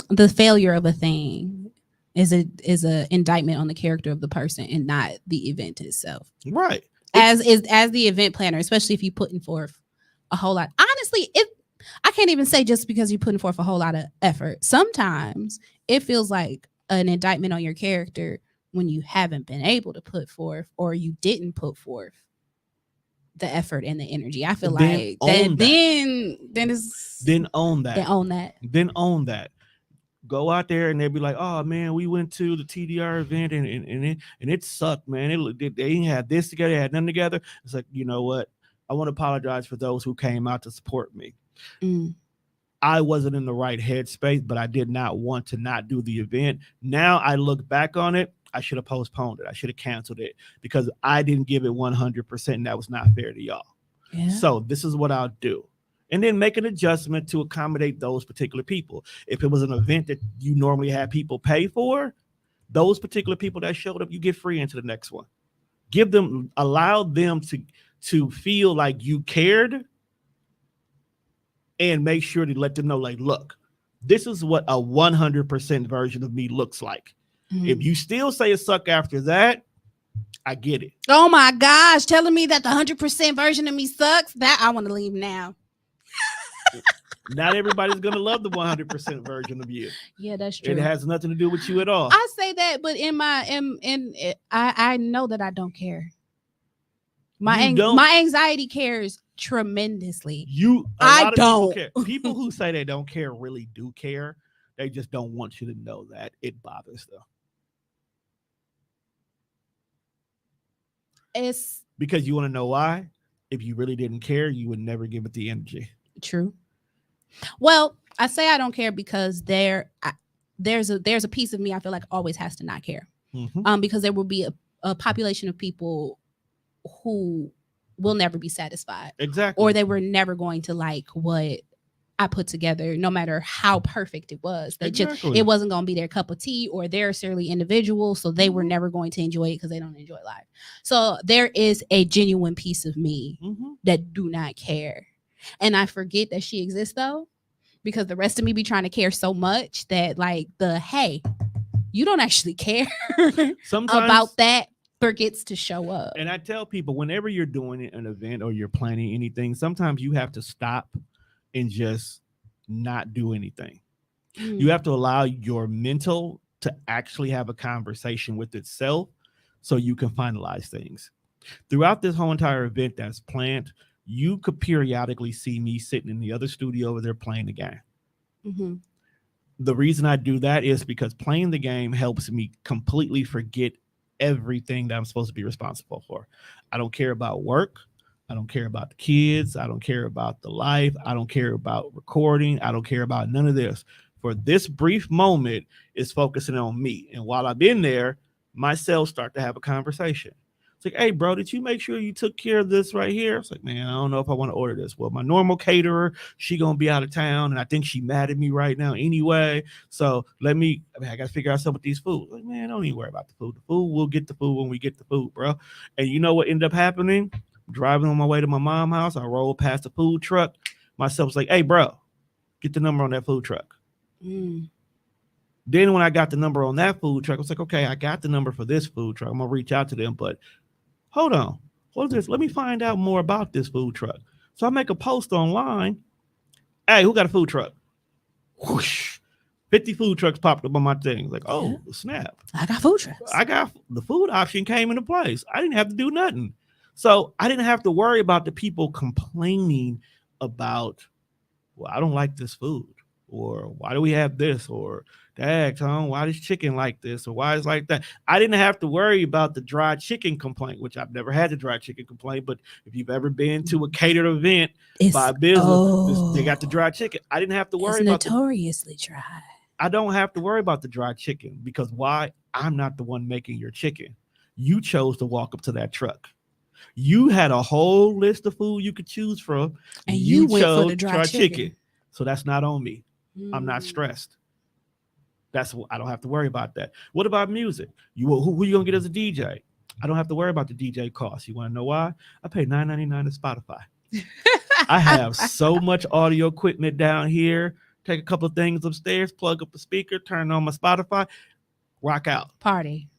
the failure of a thing is a indictment on the character of the person and not the event itself. Right. As the event planner, especially if you're putting forth a whole lot. Honestly, I can't even say just because you're putting forth a whole lot of effort. Sometimes it feels like an indictment on your character when you haven't been able to put forth, or you didn't put forth the effort and the energy. I feel like then own that. Go out there and they'll be like, oh man, we went to the TDR event and it sucked, man. They didn't have this together, they had nothing together. It's like, you know what? I want to apologize for those who came out to support me. I wasn't in the right headspace, but I did not want to not do the event. Now I look back on it, I should have postponed it. I should have canceled it because I didn't give it 100%. And that was not fair to y'all. Yeah. So this is what I'll do. And then make an adjustment to accommodate those particular people. If it was an event that you normally have people pay for, those particular people that showed up, you get free into the next one. Allow them to feel like you cared, and make sure to let them know, like, look, this is what a 100% version of me looks like. If you still say it suck after that, I get it. Oh my gosh, telling me that the 100% version of me sucks, that I want to leave now. Not everybody's gonna love the 100% version of you. Yeah, that's true. It has nothing to do with you at all. I say that, but I know that I don't care. My anxiety cares tremendously. I don't. People who say they don't care really do care. They just don't want you to know that it bothers them. It's because you want to know why? If you really didn't care, you would never give it the energy. True. Well, I say I don't care because there's a piece of me I feel like always has to not care. Because there will be a population of people who will never be satisfied. Exactly. Or they were never going to like what I put together, no matter how perfect it was. It wasn't going to be their cup of tea, or they're certainly individual, so they were never going to enjoy it because they don't enjoy life. So there is a genuine piece of me that do not care. And I forget that she exists though, because the rest of me be trying to care so much that like the hey, you don't actually care Sometimes about that forgets to show up. And I tell people, whenever you're doing an event or you're planning anything, sometimes you have to stop and just not do anything. You have to allow your mental to actually have a conversation with itself so you can finalize things. Throughout this whole entire event that's planned, you could periodically see me sitting in the other studio over there playing the game. Mm-hmm. The reason I do that is because playing the game helps me completely forget everything that I'm supposed to be responsible for. I don't care about work. I don't care about the kids. I don't care about the life. I don't care about recording. I don't care about none of this. For this brief moment, is focusing on me. And while I've been there, my cells start to have a conversation. It's like, hey, bro, did you make sure you took care of this right here? It's like, man, I don't know if I want to order this. Well, my normal caterer, she gonna be out of town, and I think she mad at me right now anyway. So I gotta figure out something with these food. Like, man, don't even worry about the food. The food, we'll get the food when we get the food, bro. And you know what ended up happening? Driving on my way to my mom's house, I rolled past the food truck. Myself was like, hey, bro, get the number on that food truck. Then when I got the number on that food truck, I was like, okay, I got the number for this food truck. I'm gonna reach out to them, but hold on, what is this? Let me find out more about this food truck. So I make a post online. Hey, who got a food truck? Whoosh, 50 food trucks popped up on my thing. Like, oh, snap. I got food trucks. I got the food option came into place. I didn't have to do nothing. So I didn't have to worry about the people complaining about, well, I don't like this food. Or why do we have this? Or dang, Tom, why is chicken like this? Or why is like that? I didn't have to worry about the dry chicken complaint, which I've never had the dry chicken complaint. But if you've ever been to a catered event by a business, they got the dry chicken. I didn't have to worry about notoriously dry. I don't have to worry about the dry chicken because why? I'm not the one making your chicken. You chose to walk up to that truck. You had a whole list of food you could choose from, and you went chose for the dry chicken. So that's not on me. I'm not stressed. I don't have to worry about that. What about music? Who you gonna get as a DJ? I don't have to worry about the DJ cost. You want to know why? I pay $9.99 to Spotify. I have so much audio equipment down here. Take a couple of things upstairs, plug up a speaker, turn on my Spotify, rock out. Party.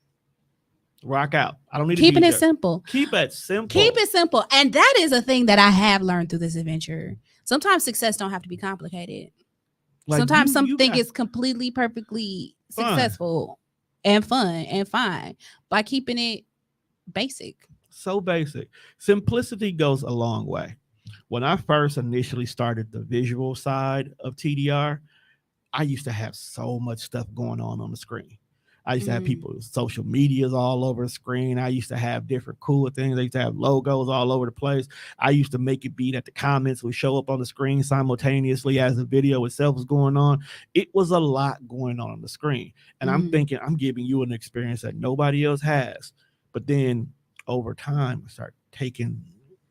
Rock out. I don't need keeping it simple. Keep it simple. Keep it simple. And that is a thing that I have learned through this adventure. Sometimes success don't have to be complicated. Like sometimes something is completely perfectly successful and fun and fine by keeping it basic. So basic. Simplicity goes a long way. When I first initially started the visual side of TDR, I used to have so much stuff going on the screen. I used to have people's social medias all over the screen. I used to have different cool things. I used to have logos all over the place. I used to make it be that the comments would show up on the screen simultaneously as the video itself was going on. It was a lot going on the screen. And I'm thinking, I'm giving you an experience that nobody else has. But then over time, I start taking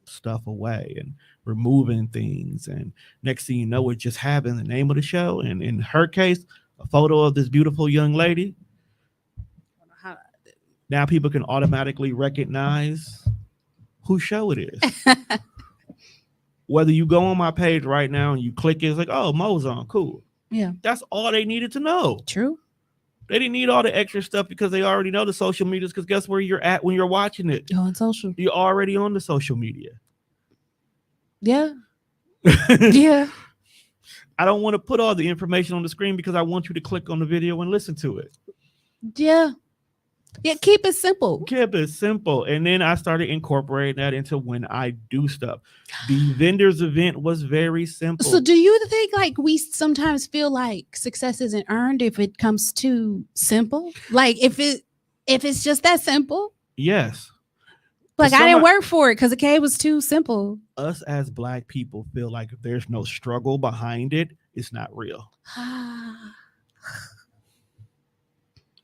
stuff away and removing things. And next thing you know, it's just having the name of the show. And in her case, a photo of this beautiful young lady. Now people can automatically recognize whose show it is. Whether you go on my page right now and you click it, it's like, oh, Moe's on, cool. Yeah. That's all they needed to know. True. They didn't need all the extra stuff because they already know the social medias, because guess where you're at when you're watching it? You're on social. You're already on the social media. Yeah. Yeah. I don't want to put all the information on the screen because I want you to click on the video and listen to it. Yeah. Yeah, keep it simple. Keep it simple. And then I started incorporating that into when I do stuff. The vendors event was very simple. So do you think like we sometimes feel like success isn't earned if it comes too simple? Like if it's just that simple? Yes. Like I didn't work for it because it was too simple. Us as Black people feel like if there's no struggle behind it, it's not real.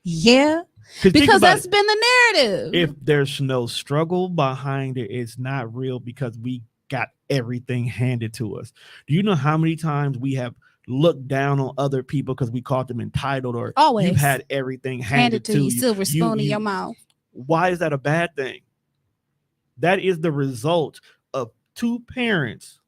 Yeah. Because that's been the narrative. If there's no struggle behind it, it's not real because we got everything handed to us. Do you know how many times we have looked down on other people because we called them entitled, or always you've had everything handed to you, silver spoon in your mouth? Why is that a bad thing? That is the result of two parents,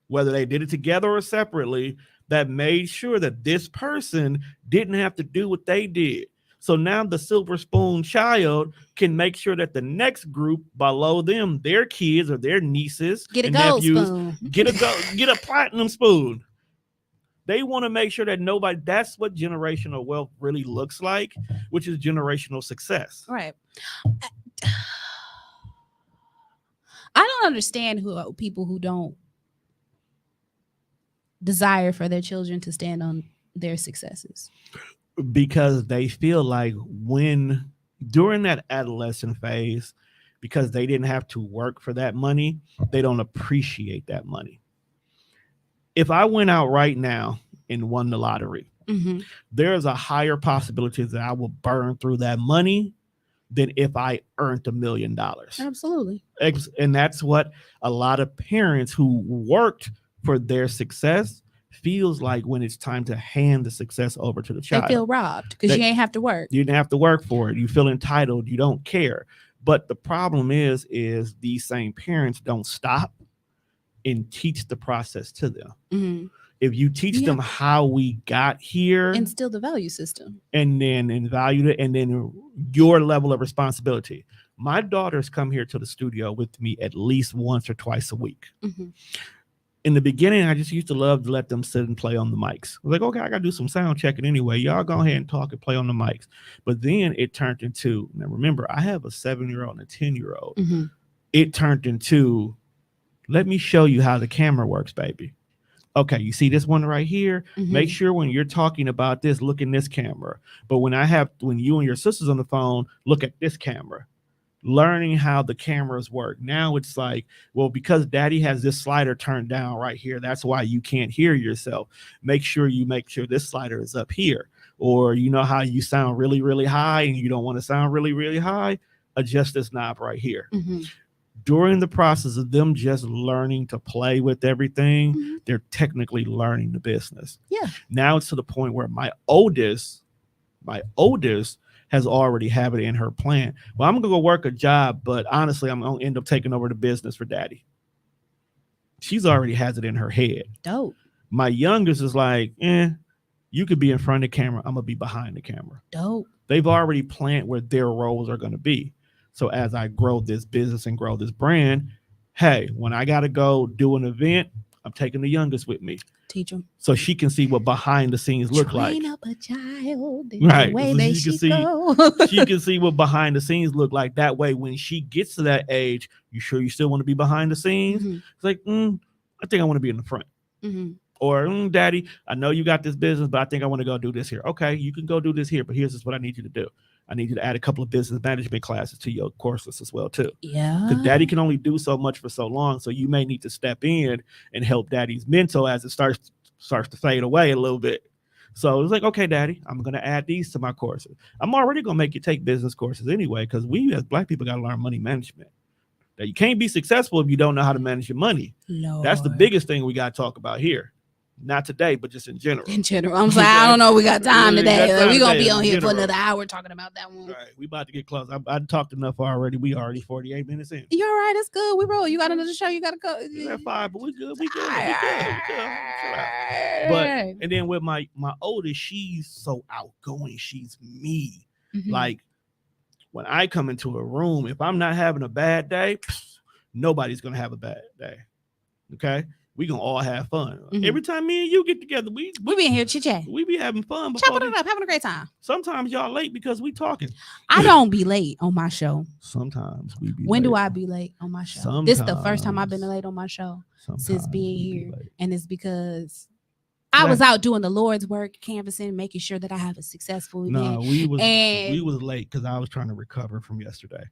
whether they did it together or separately, that made sure that this person didn't have to do what they did. So now the silver spoon child can make sure that the next group below them, their kids or their nieces Get a and gold nephews, spoon. get a platinum spoon. They want to make sure that nobody, that's what generational wealth really looks like, which is generational success. Right. I don't understand people who don't desire for their children to stand on their successes. Because they feel like when during that adolescent phase, because they didn't have to work for that money, they don't appreciate that money. If I went out right now and won the lottery, there's a higher possibility that I will burn through that money than if I earned $1 million. Absolutely. And that's what a lot of parents who worked for their success feels like when it's time to hand the success over to the child. They feel robbed because you ain't have to work. You didn't have to work for it. You feel entitled. You don't care. But the problem is these same parents don't stop and teach the process to them. If you teach them how we got here, instill the value system, and then value it, and then your level of responsibility. My daughters come here to the studio with me at least once or twice a week. In the beginning, I just used to love to let them sit and play on the mics. I was like, okay, I got to do some sound checking anyway. Y'all go ahead and talk and play on the mics. But then it turned into, now remember, I have a 7-year-old and a 10-year-old. It turned into, let me show you how the camera works, baby. Okay, you see this one right here? Make sure when you're talking about this, look in this camera. But when you and your sister's on the phone, look at this camera. Learning how the cameras work. Now it's like, well, because daddy has this slider turned down right here, that's why you can't hear yourself. Make sure this slider is up here. Or you know how you sound really, really high and you don't want to sound really, really high? Adjust this knob right here. During the process of them just learning to play with everything, they're technically learning the business. Yeah. Now it's to the point where my oldest has already have it in her plan. Well, I'm going to go work a job, but honestly, I'm going to end up taking over the business for daddy. She's already has it in her head. Dope. My youngest is like, you could be in front of the camera. I'm going to be behind the camera. Dope. They've already planned where their roles are going to be. So as I grow this business and grow this brand, hey, when I got to go do an event, I'm taking the youngest with me. Teach them. So she can see what behind the scenes look like. Train up a child in right. the way So they she can should see, go. she can see what behind the scenes look like. That way, when she gets to that age, you sure you still want to be behind the scenes? It's like, I think I want to be in the front. Or, daddy, I know you got this business, but I think I want to go do this here. Okay, you can go do this here, but here's just what I need you to do. I need you to add a couple of business management classes to your courses as well, too. Yeah. Because daddy can only do so much for so long. So you may need to step in and help daddy's mental as it starts to fade away a little bit. So it's like, okay, daddy, I'm going to add these to my courses. I'm already going to make you take business courses anyway, because we as Black people got to learn money management. Now, you can't be successful if you don't know how to manage your money. Lord. That's the biggest thing we got to talk about here. Not today, but just in general. In general. I'm like, I don't know. We got time today. We're going to be on here for general. another hour talking about that one. Right. We about to get close. I talked enough already. We already 48 minutes in. You're all right. That's good. We roll. You got another show. You got to go. We're at 5, but we good. We good. But, and then with my oldest, she's so outgoing. She's me. Like, when I come into a room, if I'm not having a bad day, nobody's going to have a bad day. Okay? We gonna all have fun. Every time me and you get together, we be in here chit-chat. We be having fun. Chopping it up, having a great time. Sometimes y'all late because we talking. I don't be late on my show. Sometimes we be When late. do I be late on my show? Sometimes. This is the first time I've been late on my show since being here. And it's because I was out doing the Lord's work, canvassing, making sure that I have a successful event. No, we was late because I was trying to recover from yesterday.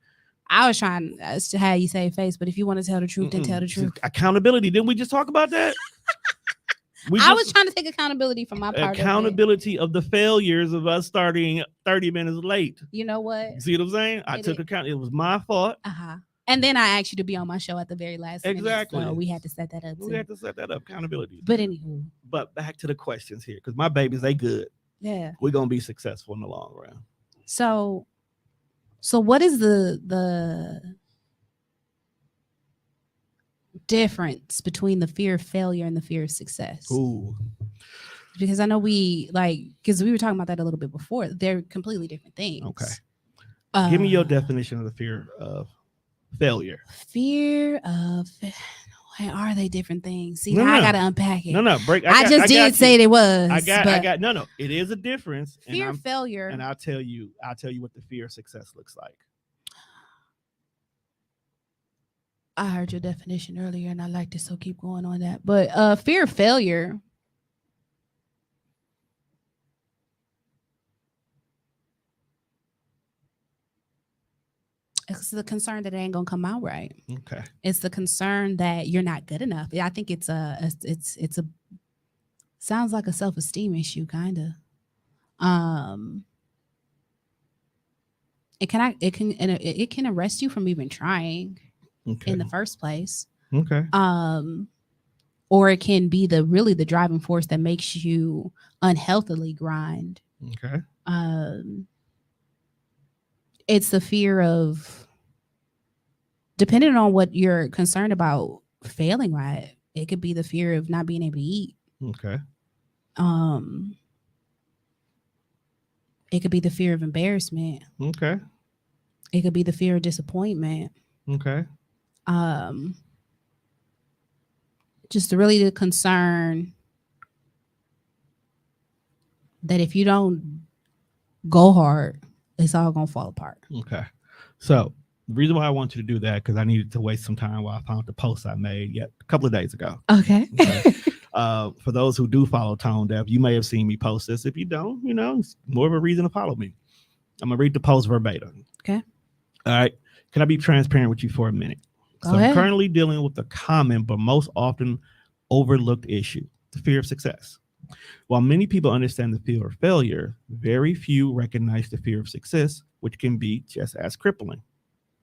I was trying to have you save face, but if you want to tell the truth, then tell the truth. Accountability. Didn't we just talk about that? I was trying to take accountability for my part. Accountability of the failures of us starting 30 minutes late. You know what? You see what I'm saying? I took account. It was my fault. And then I asked you to be on my show at the very last minute. Exactly. So we had to set that up. We had to set that up. Accountability. But anywho. But back to the questions here, because my babies, they good. Yeah. We're gonna be successful in the long run. So what is the difference between the fear of failure and the fear of success? Ooh, Because I know because we were talking about that a little bit before. They're completely different Okay. things. Give me your definition of the fear of failure. Fear of. Why are they different things? See, No, now I no, gotta unpack it. no. Break. I just did got say you. they was. I got. No, no. It is a difference. Fear of failure. And I'll tell you what the fear of success looks like. I heard your definition earlier, and I liked it, so keep going on that. But fear of failure. It's the concern that it ain't gonna come out right. Okay. It's the concern that you're not good enough. I think it's a sounds like a self-esteem issue, kind of. It can arrest you from even trying in the first place. Okay. Or it can be the driving force that makes you unhealthily grind. Okay. It's the fear of, depending on what you're concerned about failing, right? It could be the fear of not being able to eat. Okay. It could be the fear of embarrassment. Okay. It could be the fear of disappointment. Okay. Just really the concern that if you don't go hard, it's all gonna fall apart. Okay. So the reason why I want you to do that, because I needed to waste some time while I found the post I made a couple of days ago. Okay. For those who do follow Tone Deaf, you may have seen me post this. If you don't, it's more of a reason to follow me. I'm gonna read the post verbatim. Okay. All right. Can I be transparent with you for a minute? Go ahead. I'm currently dealing with the common but most often overlooked issue, the fear of success. While many people understand the fear of failure, very few recognize the fear of success, which can be just as crippling.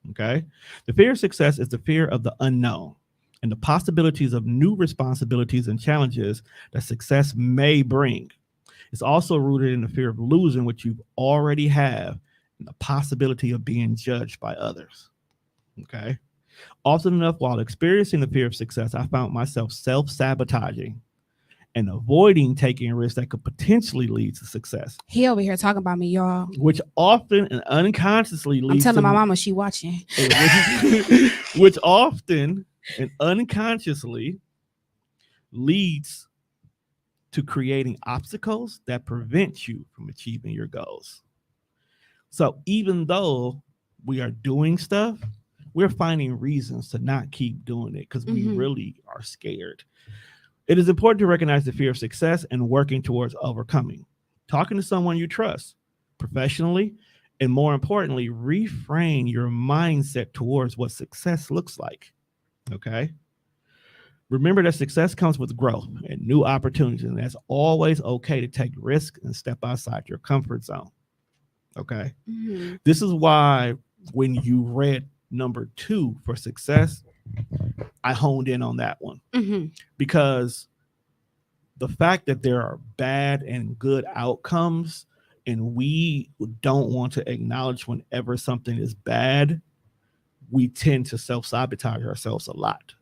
Okay. The fear of success is the fear of the unknown and the possibilities of new responsibilities and challenges that success may bring. It's also rooted in the fear of losing what you already have and the possibility of being judged by others. Okay. Often enough, while experiencing the fear of success, I found myself self-sabotaging and avoiding taking risks that could potentially lead to success. He over here talking about me, y'all. Which often and unconsciously leads I'm telling my mama she watching. Which often and unconsciously leads to creating obstacles that prevent you from achieving your goals. So even though we are doing stuff, we're finding reasons to not keep doing it because we really are scared. It is important to recognize the fear of success and working towards overcoming. Talking to someone you trust professionally, and more importantly, reframe your mindset towards what success looks like. Okay. Remember that success comes with growth and new opportunities, and that's always okay to take risks and step outside your comfort zone. Okay. This is why when you read number 2 for success, I honed in on that one because the fact that there are bad and good outcomes and we don't want to acknowledge whenever something is bad, we tend to self-sabotage ourselves a lot.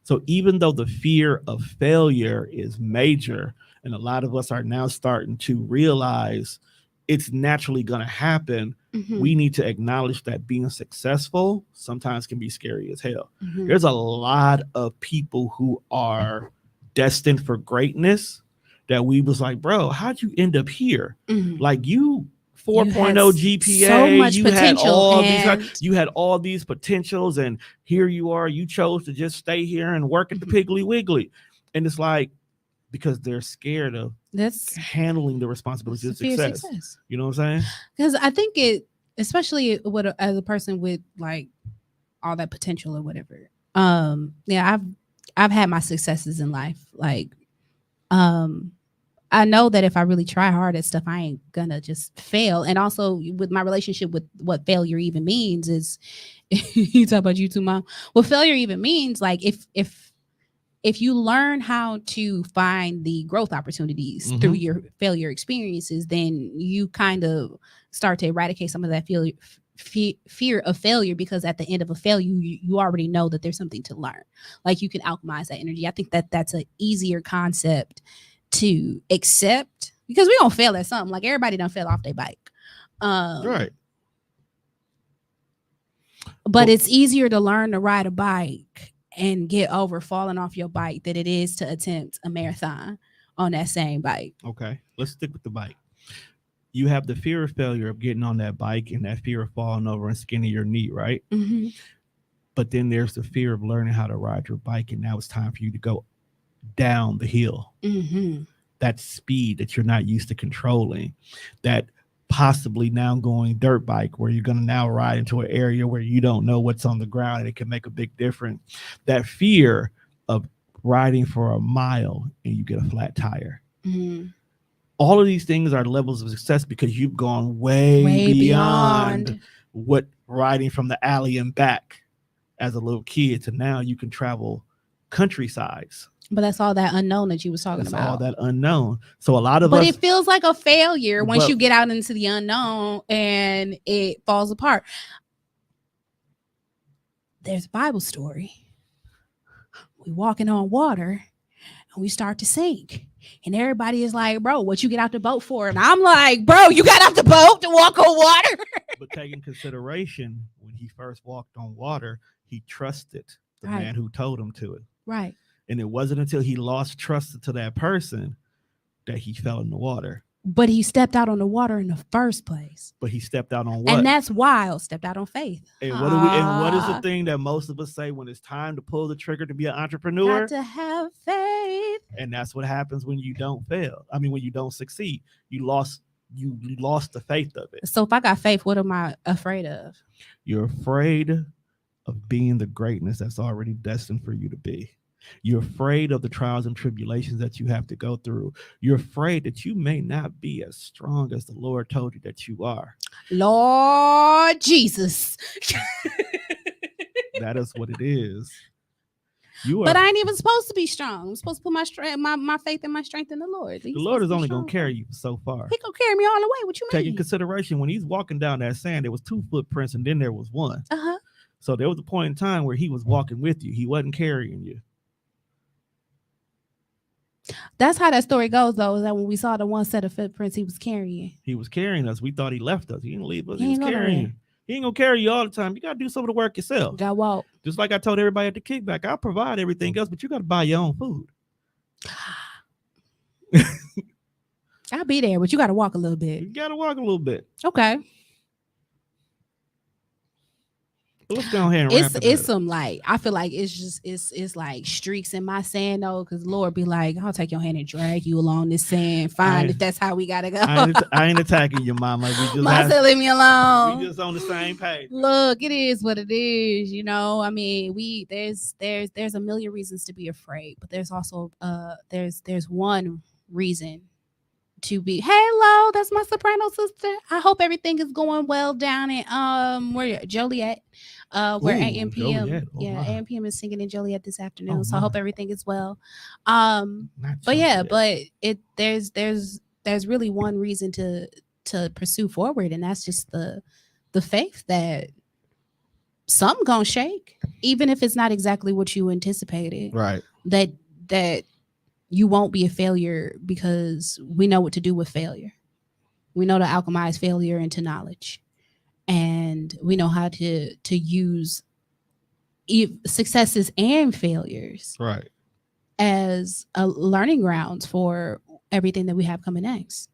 So even though the fear of failure is major, and a lot of us are now starting to realize it's naturally going to happen, we need to acknowledge that being successful sometimes can be scary as hell. There's a lot of people who are destined for greatness that we was like, bro, how'd you end up here? Like you 4.0 GPA, so much you potential, you had all these potentials, and here you are, you chose to just stay here and work at the Piggly Wiggly. And it's like, because they're scared of handling the responsibility of success. You know what I'm saying? Because I think it, especially as a person with like all that potential or whatever. Yeah, I've had my successes in life. Like, I know that if I really try hard at stuff, I ain't gonna just fail. And also with my relationship with what failure even means is, you talk about you too, Mom. What failure even means, like if you learn how to find the growth opportunities through your failure experiences, then you kind of start to eradicate some of that fear of failure, because at the end of a failure, you already know that there's something to learn. Like you can alchemize that energy. I think that that's an easier concept to accept, because we gonna fail at something. Like everybody done fell off their bike. Right. But Well, it's easier to learn to ride a bike and get over falling off your bike than it is to attempt a marathon on that same bike. okay, let's stick with the bike. You have the fear of failure of getting on that bike and that fear of falling over and skinning your knee, right? Mm-hmm. But then there's the fear of learning how to ride your bike, and now it's time for you to go down the hill. Mm-hmm. That speed that you're not used to controlling, that possibly now going dirt bike where you're going to now ride into an area where you don't know what's on the ground and it can make a big difference. That fear of riding for a mile and you get a flat tire. Mm-hmm. All of these things are levels of success because you've gone way beyond what riding from the alley and back as a little kid to now you can travel countrysides. But that's all that unknown that you was talking about. All that unknown. So a lot of but us, it feels like a failure once you get out into the unknown and it falls apart. There's a Bible story. We walking on water and we start to sink. And everybody is like, bro, what you get out the boat for? And I'm like, bro, you got out the boat to walk on water. But taking consideration, when he first walked on water, he trusted the Right. man who told him to it. Right. And it wasn't until he lost trust to that person that he fell in the water. But he stepped out on the water in the first place. But he stepped out on what? And that's wild. Stepped out on faith. And what is the thing that most of us say when it's time to pull the trigger to be an entrepreneur? Got to have faith. And that's what happens when you don't fail. I mean, when you don't succeed, you lost the faith of it. So if I got faith, what am I afraid of? You're afraid of being the greatness that's already destined for you to be. You're afraid of the trials and tribulations that you have to go through. You're afraid that you may not be as strong as the Lord told you that you are. Lord Jesus. That is what it is. But I ain't even supposed to be strong. I'm supposed to put my strength, my faith and my strength in the Lord. The Lord is only going to carry you so far. He going to carry me all the way. What you mean? Taking consideration, when he's walking down that sand, there was 2 footprints and then there was 1. Uh-huh. So there was a point in time where he was walking with you. He wasn't carrying you. That's how that story goes, though, is that when we saw the 1 set of footprints he was carrying. He was carrying us. We thought he left us. He didn't leave us. He was carrying you. He ain't going to carry you all the time. You got to do some of the work yourself. Got walk. Just like I told everybody at the kickback, I'll provide everything else, but you got to buy your own food. I'll be there, but you got to walk a little bit. You got to walk a little bit. Okay. Let's go ahead and wrap it It's up. some like, I feel like it's like streaks in my sand though, because Lord be like, I'll take your hand and drag you along this sand. Fine, if that's how we gotta go. I ain't attacking you, mama. Mama, leave me alone. We just on the same page. Look, it is what it is. You know, I mean, there's a million reasons to be afraid, but there's also there's one reason to be. Hello, that's my soprano sister. I hope everything is going well down in where Joliet. Where AM PM, AM PM is singing in Joliet this afternoon. So I hope everything is well. But yeah, but there's really one reason to pursue forward, and that's just the faith that something gonna shake, even if it's not exactly what you anticipated. Right. That you won't be a failure because we know what to do with failure. We know to alchemize failure into knowledge. And we know how to use successes and failures as a learning grounds for everything that we have coming next.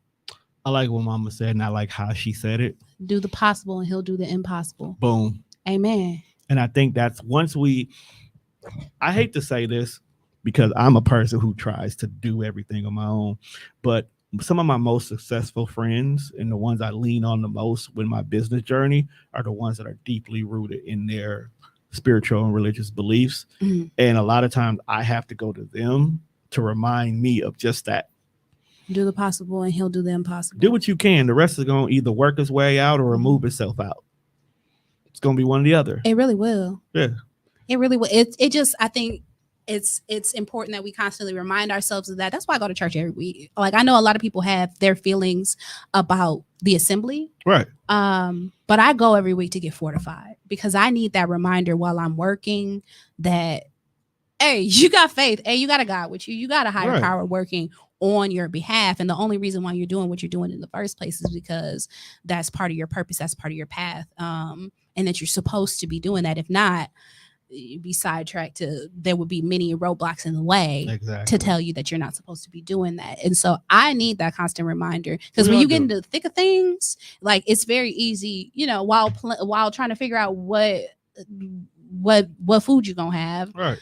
I like what Mama said, and I like how she said it. Do the possible, and he'll do the impossible. Boom. Amen. And I think that's I hate to say this because I'm a person who tries to do everything on my own, but some of my most successful friends and the ones I lean on the most with my business journey are the ones that are deeply rooted in their spiritual and religious beliefs. Mm-hmm. And a lot of times I have to go to them to remind me of just that. Do the possible and he'll do the impossible. Do what you can. The rest is going to either work its way out or remove itself out. It's going to be one or the other. It really will. Yeah. It really will. It just, I think, it's important that we constantly remind ourselves of that. That's why I go to church every week. Like, I know a lot of people have their feelings about the assembly. Right. But I go every week to get fortified because I need that reminder while I'm working that, hey, you got faith. Hey, you got a God with you. You got a higher power working on your behalf. And the only reason why you're doing what you're doing in the first place is because that's part of your purpose, that's part of your path, and that you're supposed to be doing that. If not, you'd be sidetracked to there would be many roadblocks in the way to tell you that you're not supposed to be doing that. And so I need that constant reminder, because when you get into the thick of things, like it's very easy, while trying to figure out what food you're gonna have, Right.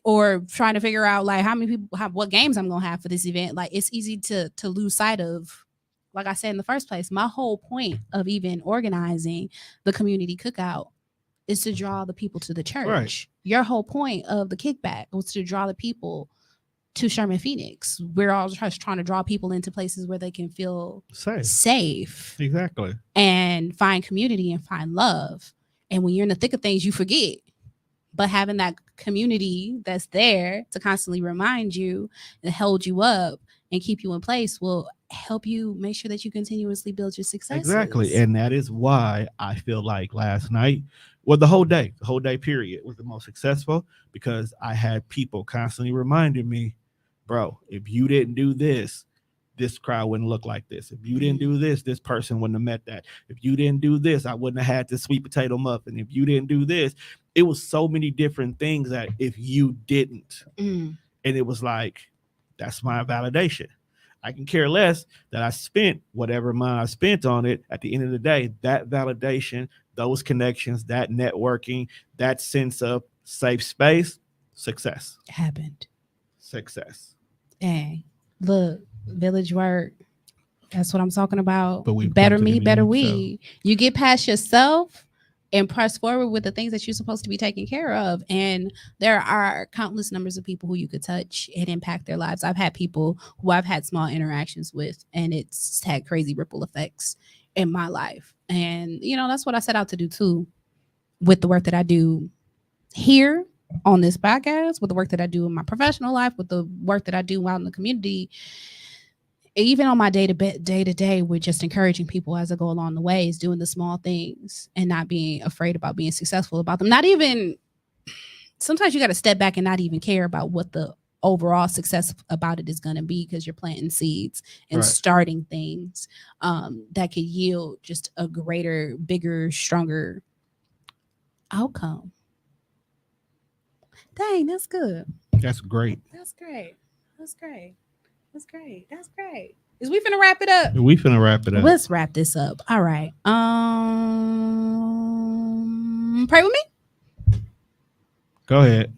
Or trying to figure out like how many people have what games I'm gonna have for this event. Like it's easy to lose sight of, like I said in the first place, my whole point of even organizing the community cookout is to draw the people to the church. Right. Your whole point of the kickback was to draw the people to Sherman Phoenix. We're all just trying to draw people into places where they can feel safe. Exactly. And find community and find love. And when you're in the thick of things, you forget. But having that community that's there to constantly remind you and hold you up and keep you in place will help you make sure that you continuously build your success. Exactly. And that is why I feel like last night, well, the whole day period was the most successful, because I had people constantly reminding me, bro, if you didn't do this, this crowd wouldn't look like this. If you didn't do this, this person wouldn't have met that. If you didn't do this, I wouldn't have had this sweet potato muffin. If you didn't do this, it was so many different things that if you didn't, and it was like, that's my validation. I can care less that I spent whatever amount I spent on it. At the end of the day, that validation, those connections, that networking, that sense of safe space, success. Happened. Success. Hey, look, village work. That's what I'm talking about. But better me, better we. So. You get past yourself and press forward with the things that you're supposed to be taking care of. And there are countless numbers of people who you could touch and impact their lives. I've had people who I've had small interactions with, and it's had crazy ripple effects in my life. And, that's what I set out to do too, with the work that I do here on this podcast, with the work that I do in my professional life, with the work that I do out in the community. Even on my day to day, with just encouraging people as I go along the way, is doing the small things and not being afraid about being successful about them. Not even, sometimes you got to step back and not even care about what the overall success about it is going to be, because you're planting seeds and starting things that could yield just a greater, bigger, stronger outcome. Dang, that's good. That's great. That's great. That's great. That's great. That's great. Is we finna wrap it up? We finna wrap it up. Let's wrap this up. All right. Pray with me. Go ahead.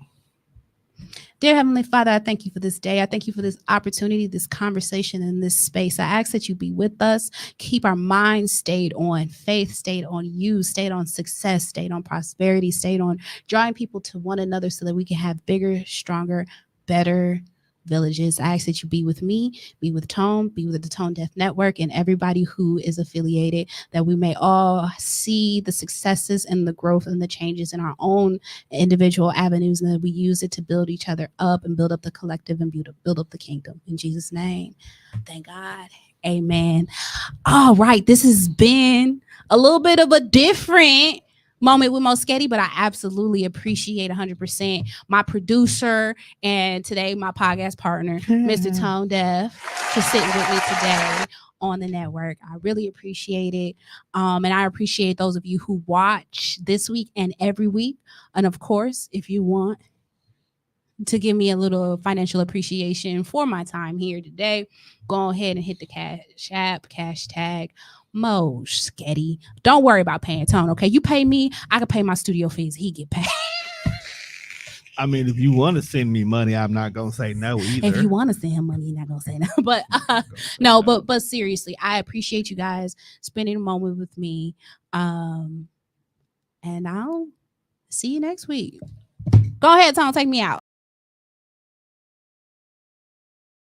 Dear Heavenly Father, I thank you for this day. I thank you for this opportunity, this conversation in this space. I ask that you be with us. Keep our minds stayed on faith, stayed on you, stayed on success, stayed on prosperity, stayed on drawing people to one another so that we can have bigger, stronger, better villages. I ask that you be with me, be with Tone, be with the Tone Deaf Network, and everybody who is affiliated, that we may all see the successes and the growth and the changes in our own individual avenues, and that we use it to build each other up and build up the collective and build up the kingdom. In Jesus' name, thank God. Amen. All right. This has been a little bit of a different moment with MoeSghetti, but I absolutely appreciate 100% my producer and today my podcast partner, Mr. Tone Deaf, for sitting with me today on the network. I really appreciate it. And I appreciate those of you who watch this week and every week. And of course, if you want to give me a little financial appreciation for my time here today, go ahead and hit the Cash App, #, MoeSghetti. Don't worry about paying Tone, okay? You pay me, I can pay my studio fees. He get paid. I mean, if you want to send me money, I'm not gonna say no either. If you want to send him money, you're not gonna say no. But no, but seriously, I appreciate you guys spending a moment with me. And I'll see you next week. Go ahead, Tone, take me out.